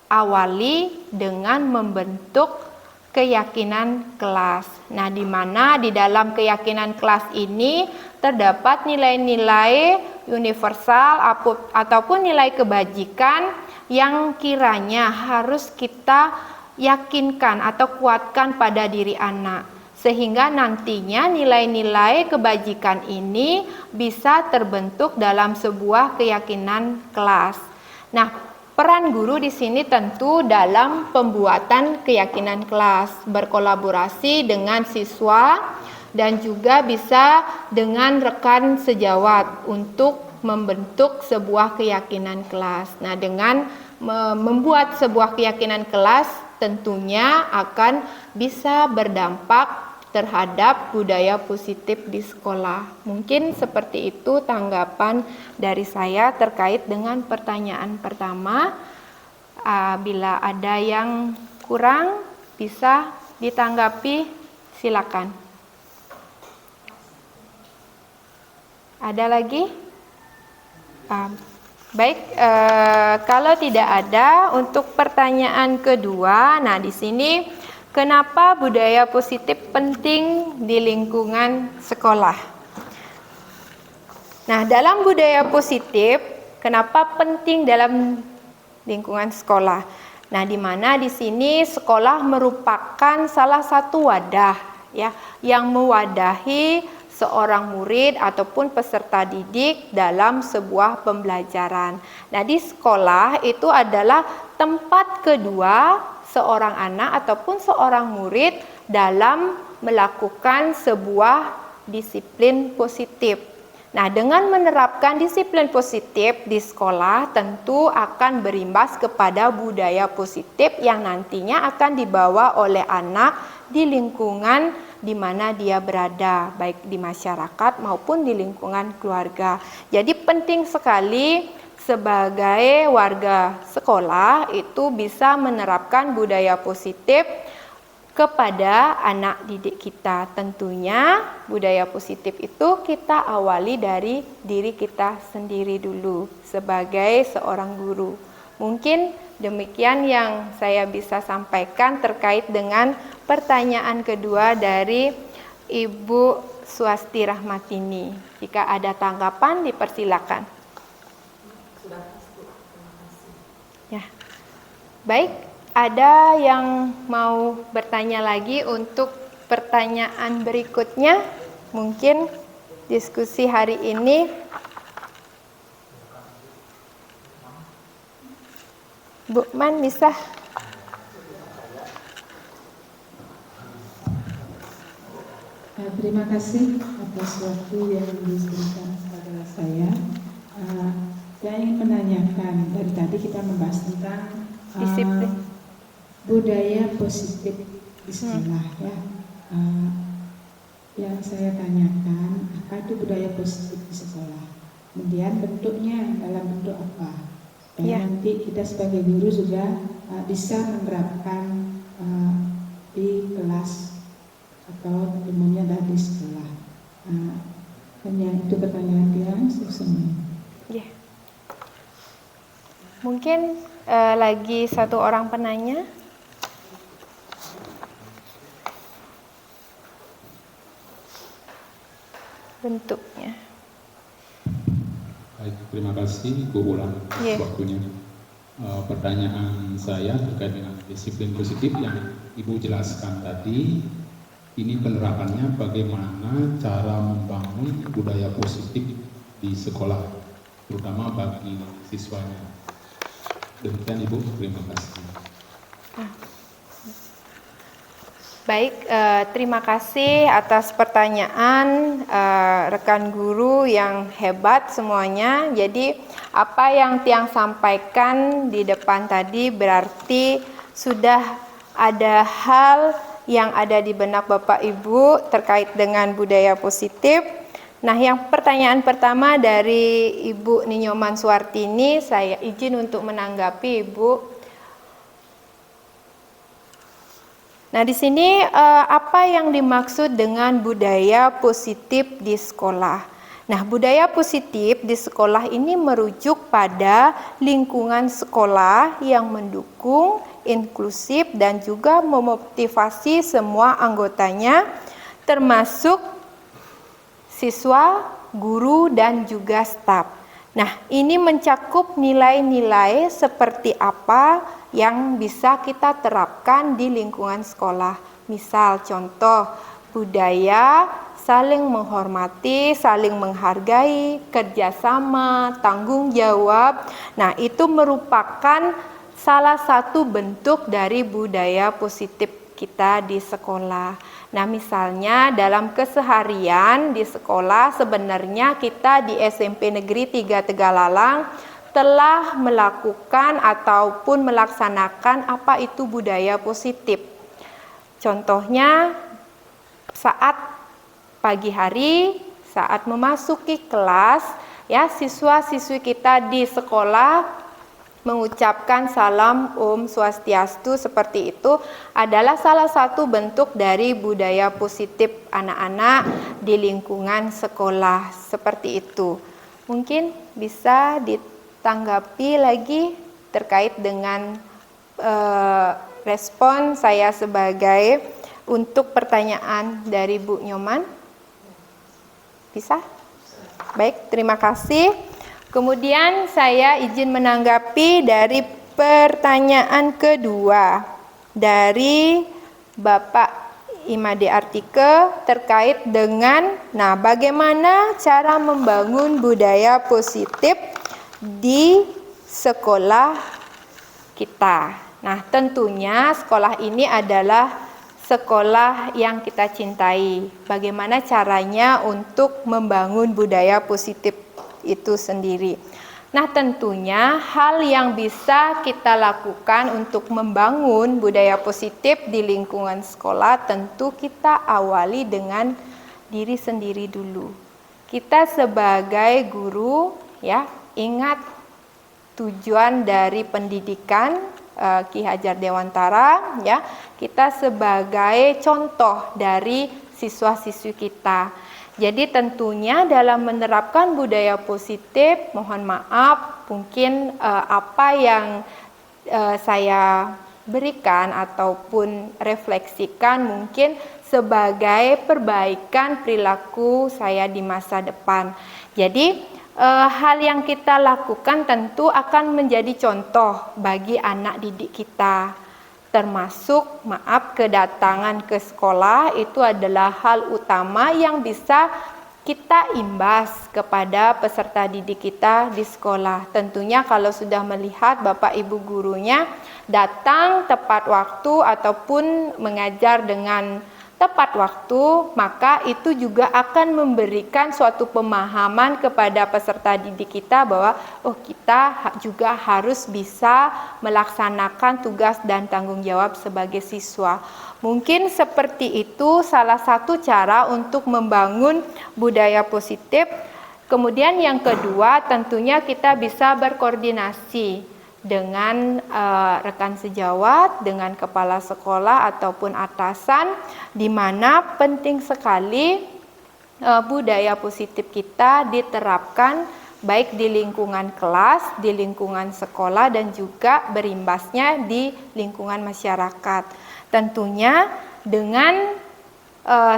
awali dengan membentuk keyakinan kelas. Nah, di mana di dalam keyakinan kelas ini terdapat nilai-nilai universal ataupun nilai kebajikan yang kiranya harus kita yakinkan atau kuatkan pada diri anak. Sehingga nantinya nilai-nilai kebajikan ini bisa terbentuk dalam sebuah keyakinan kelas. Nah, peran guru di sini tentu dalam pembuatan keyakinan kelas, berkolaborasi dengan siswa dan juga bisa dengan rekan sejawat untuk membentuk sebuah keyakinan kelas. Nah, dengan membuat sebuah keyakinan kelas tentunya akan bisa berdampak terhadap budaya positif di sekolah. Mungkin seperti itu tanggapan dari saya terkait dengan pertanyaan pertama. Bila ada yang kurang bisa ditanggapi, silakan. Ada lagi? Baik, kalau tidak ada untuk pertanyaan kedua, nah di sini kenapa budaya positif penting di lingkungan sekolah? Nah, dalam budaya positif, kenapa penting dalam lingkungan sekolah? Nah, di mana di sini sekolah merupakan salah satu wadah ya yang mewadahi seorang murid ataupun peserta didik dalam sebuah pembelajaran. Nah, di sekolah itu adalah tempat kedua seorang anak ataupun seorang murid dalam melakukan sebuah disiplin positif. Nah, dengan menerapkan disiplin positif di sekolah tentu akan berimbas kepada budaya positif yang nantinya akan dibawa oleh anak di lingkungan di mana dia berada, baik di masyarakat maupun di lingkungan keluarga. Jadi penting sekali sebagai warga sekolah itu bisa menerapkan budaya positif kepada anak didik kita. Tentunya budaya positif itu kita awali dari diri kita sendiri dulu sebagai seorang guru. Mungkin Demikian yang saya bisa sampaikan terkait dengan pertanyaan kedua dari Ibu Swasti Rahmatini. Jika ada tanggapan, dipersilakan. Ya, baik. Ada yang mau bertanya lagi untuk pertanyaan berikutnya? Mungkin diskusi hari ini. Bu Man, bisa? Terima kasih atas waktu yang diberikan kepada saya. Saya ingin menanyakan, dari tadi kita membahas tentang Disiplin. budaya positif di sekolah ya. Yang saya tanyakan, apa itu budaya positif di sekolah? Kemudian bentuknya dalam bentuk apa? Ya. Nanti kita sebagai guru juga bisa menerapkan di kelas atau umumnya di sekolah. Hanya itu pertanyaan yang sesungguhnya. Ya. Mungkin lagi satu orang penanya. Bentuknya. Baik, terima kasih Bu Ulan atas waktunya. Pertanyaan saya terkait dengan disiplin positif yang Ibu jelaskan tadi, ini penerapannya bagaimana cara membangun budaya positif di sekolah, terutama bagi siswanya. Demikian Ibu, terima kasih. Baik, terima kasih atas pertanyaan rekan guru yang hebat semuanya. Jadi apa yang Tiang sampaikan di depan tadi berarti sudah ada hal yang ada di benak Bapak Ibu terkait dengan budaya positif. Nah, yang pertanyaan pertama dari Ibu Ninyoman Suwartini, saya izin untuk menanggapi Ibu. Nah, di sini apa yang dimaksud dengan budaya positif di sekolah? Nah, budaya positif di sekolah ini merujuk pada lingkungan sekolah yang mendukung, inklusif, dan juga memotivasi semua anggotanya, termasuk siswa, guru, dan juga staf. Nah, ini mencakup nilai-nilai seperti apa yang bisa kita terapkan di lingkungan sekolah. Misal contoh, budaya saling menghormati, saling menghargai, kerjasama, tanggung jawab. Nah, itu merupakan salah satu bentuk dari budaya positif kita di sekolah. Nah, misalnya dalam keseharian di sekolah, sebenarnya kita di SMP Negeri 3 Tegalalang telah melakukan ataupun melaksanakan apa itu budaya positif. Contohnya saat pagi hari, saat memasuki kelas, ya, siswa-siswi kita di sekolah mengucapkan salam Om Swastiastu seperti itu adalah salah satu bentuk dari budaya positif anak-anak di lingkungan sekolah seperti itu. Mungkin bisa ditanggapi lagi terkait dengan respon saya sebagai untuk pertanyaan dari Bu Nyoman. Bisa? Baik, terima kasih. Kemudian saya izin menanggapi dari pertanyaan kedua dari Bapak Imade Artike terkait dengan bagaimana cara membangun budaya positif di sekolah kita. Nah, tentunya sekolah ini adalah sekolah yang kita cintai. Bagaimana caranya untuk membangun budaya positif itu sendiri. Nah, tentunya hal yang bisa kita lakukan untuk membangun budaya positif di lingkungan sekolah tentu kita awali dengan diri sendiri dulu. Kita sebagai guru, ya, ingat tujuan dari pendidikan Ki Hajar Dewantara, ya. Kita sebagai contoh dari siswa-siswi kita. Jadi tentunya dalam menerapkan budaya positif, mohon maaf, mungkin apa yang saya berikan ataupun refleksikan mungkin sebagai perbaikan perilaku saya di masa depan. Jadi hal yang kita lakukan tentu akan menjadi contoh bagi anak didik kita. Termasuk kedatangan ke sekolah itu adalah hal utama yang bisa kita imbas kepada peserta didik kita di sekolah. Tentunya kalau sudah melihat Bapak Ibu gurunya datang tepat waktu ataupun mengajar dengan tepat waktu, maka itu juga akan memberikan suatu pemahaman kepada peserta didik kita bahwa kita juga harus bisa melaksanakan tugas dan tanggung jawab sebagai siswa. Mungkin seperti itu salah satu cara untuk membangun budaya positif. Kemudian yang kedua, tentunya kita bisa berkoordinasi dengan rekan sejawat, dengan kepala sekolah ataupun atasan, di mana penting sekali budaya positif kita diterapkan baik di lingkungan kelas, di lingkungan sekolah, dan juga berimbasnya di lingkungan masyarakat. Tentunya dengan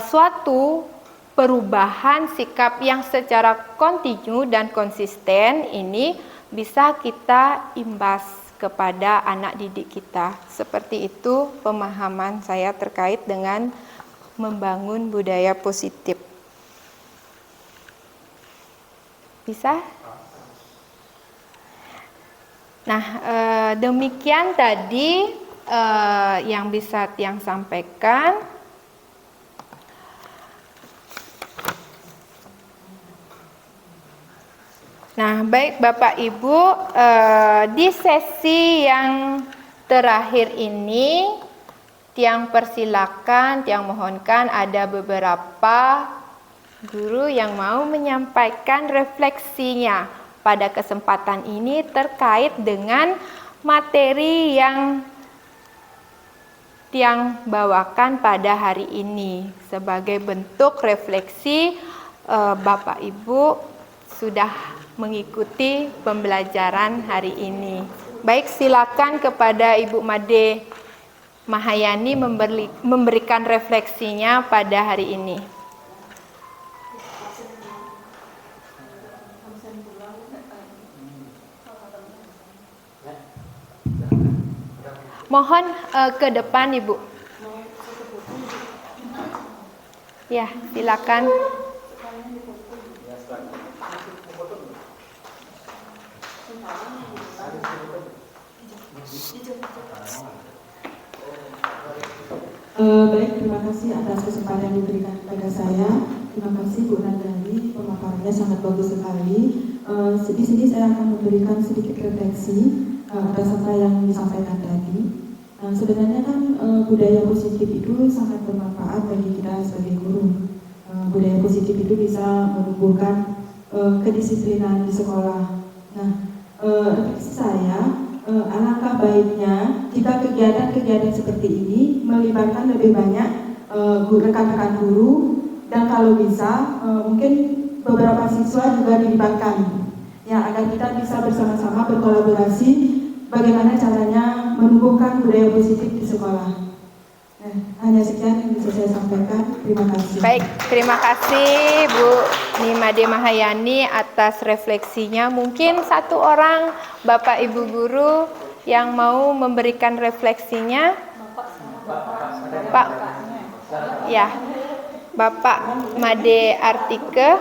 suatu perubahan sikap yang secara kontinu dan konsisten ini bisa kita imbas kepada anak didik kita. Seperti itu pemahaman saya terkait dengan membangun budaya positif. Bisa? Nah, demikian tadi yang bisa Tiang sampaikan. Nah, baik Bapak Ibu, di sesi yang terakhir ini, Tiang persilakan, Tiang mohonkan ada beberapa guru yang mau menyampaikan refleksinya pada kesempatan ini terkait dengan materi yang Tiang bawakan pada hari ini. Sebagai bentuk refleksi, Bapak Ibu sudah mengikuti pembelajaran hari ini. Baik, silakan kepada Ibu Made Mahayani memberikan refleksinya pada hari ini. Mohon ke depan, Ibu. Ya, silakan. Baik, terima kasih atas kesempatan yang diberikan kepada saya. Terima kasih Bu Nandari, pemaparannya sangat bagus sekali. Di sini saya akan memberikan sedikit refleksi atas apa yang disampaikan tadi. Sebenarnya kan budaya positif itu sangat bermanfaat bagi kita sebagai guru. Budaya positif itu bisa menumbuhkan kedisiplinan di sekolah. Nah, refleksi saya, alangkah baiknya jika kegiatan-kegiatan seperti ini melibatkan lebih banyak rekan-rekan guru, dan kalau bisa mungkin beberapa siswa juga dilibatkan, ya, agar kita bisa bersama-sama berkolaborasi bagaimana caranya menumbuhkan budaya positif di sekolah. Hanya sekian yang bisa saya sampaikan. Terima kasih. Baik, terima kasih Bu Nimade Mahayani atas refleksinya. Mungkin satu orang Bapak Ibu guru yang mau memberikan refleksinya. Pak, ya, Bapak Made Artike.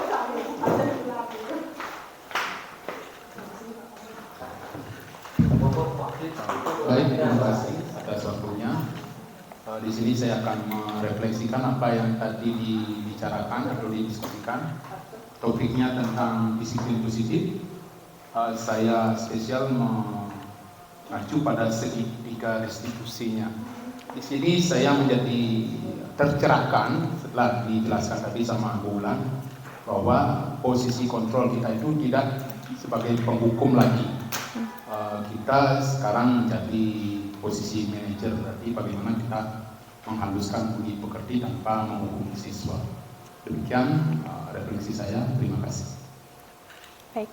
Baik, terima kasih atas waktunya. Di sini saya akan merefleksikan apa yang tadi dibicarakan atau didiskusikan. Topiknya tentang disiplin positif. Saya spesial mengacu pada segitiga restitusinya. Di sini saya menjadi tercerahkan setelah dijelaskan tadi sama Bu Ulan bahwa posisi kontrol kita itu tidak sebagai penghukum lagi. Kita sekarang menjadi posisi manajer, berarti bagaimana kita menghaluskan budi pekerti tanpa menghukum siswa. Demikian refleksi saya. Terima kasih. Baik.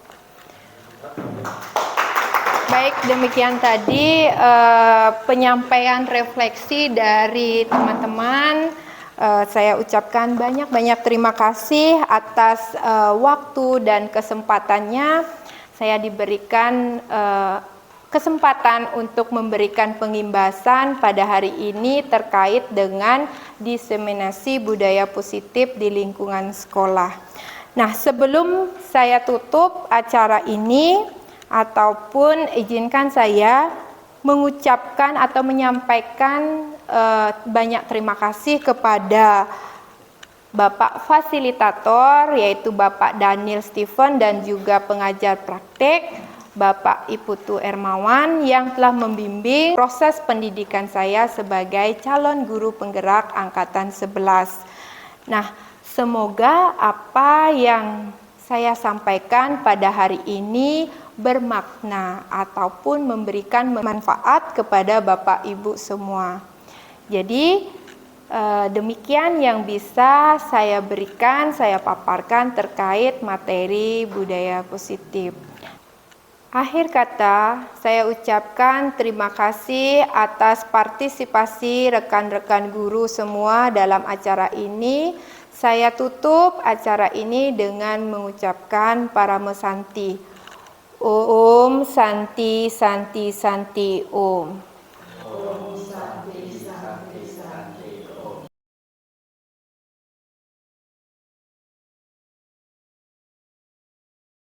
Baik. Baik, demikian tadi penyampaian refleksi dari teman-teman. Saya ucapkan banyak-banyak terima kasih atas waktu dan kesempatannya. Saya diberikan kesempatan untuk memberikan pengimbasan pada hari ini terkait dengan diseminasi budaya positif di lingkungan sekolah. Nah, sebelum saya tutup acara ini, ataupun izinkan saya mengucapkan atau menyampaikan banyak terima kasih kepada Bapak Fasilitator, yaitu Bapak Daniel Stephen, dan juga pengajar praktek Bapak Iputu Ermawan yang telah membimbing proses pendidikan saya sebagai calon guru penggerak angkatan 11. Nah, semoga apa yang saya sampaikan pada hari ini bermakna ataupun memberikan manfaat kepada Bapak Ibu semua. Jadi demikian yang bisa saya berikan, saya paparkan terkait materi budaya positif. Akhir kata, saya ucapkan terima kasih atas partisipasi rekan-rekan guru semua dalam acara ini. Saya tutup acara ini dengan mengucapkan Paramasanti. Om Santi Santi Santi Om.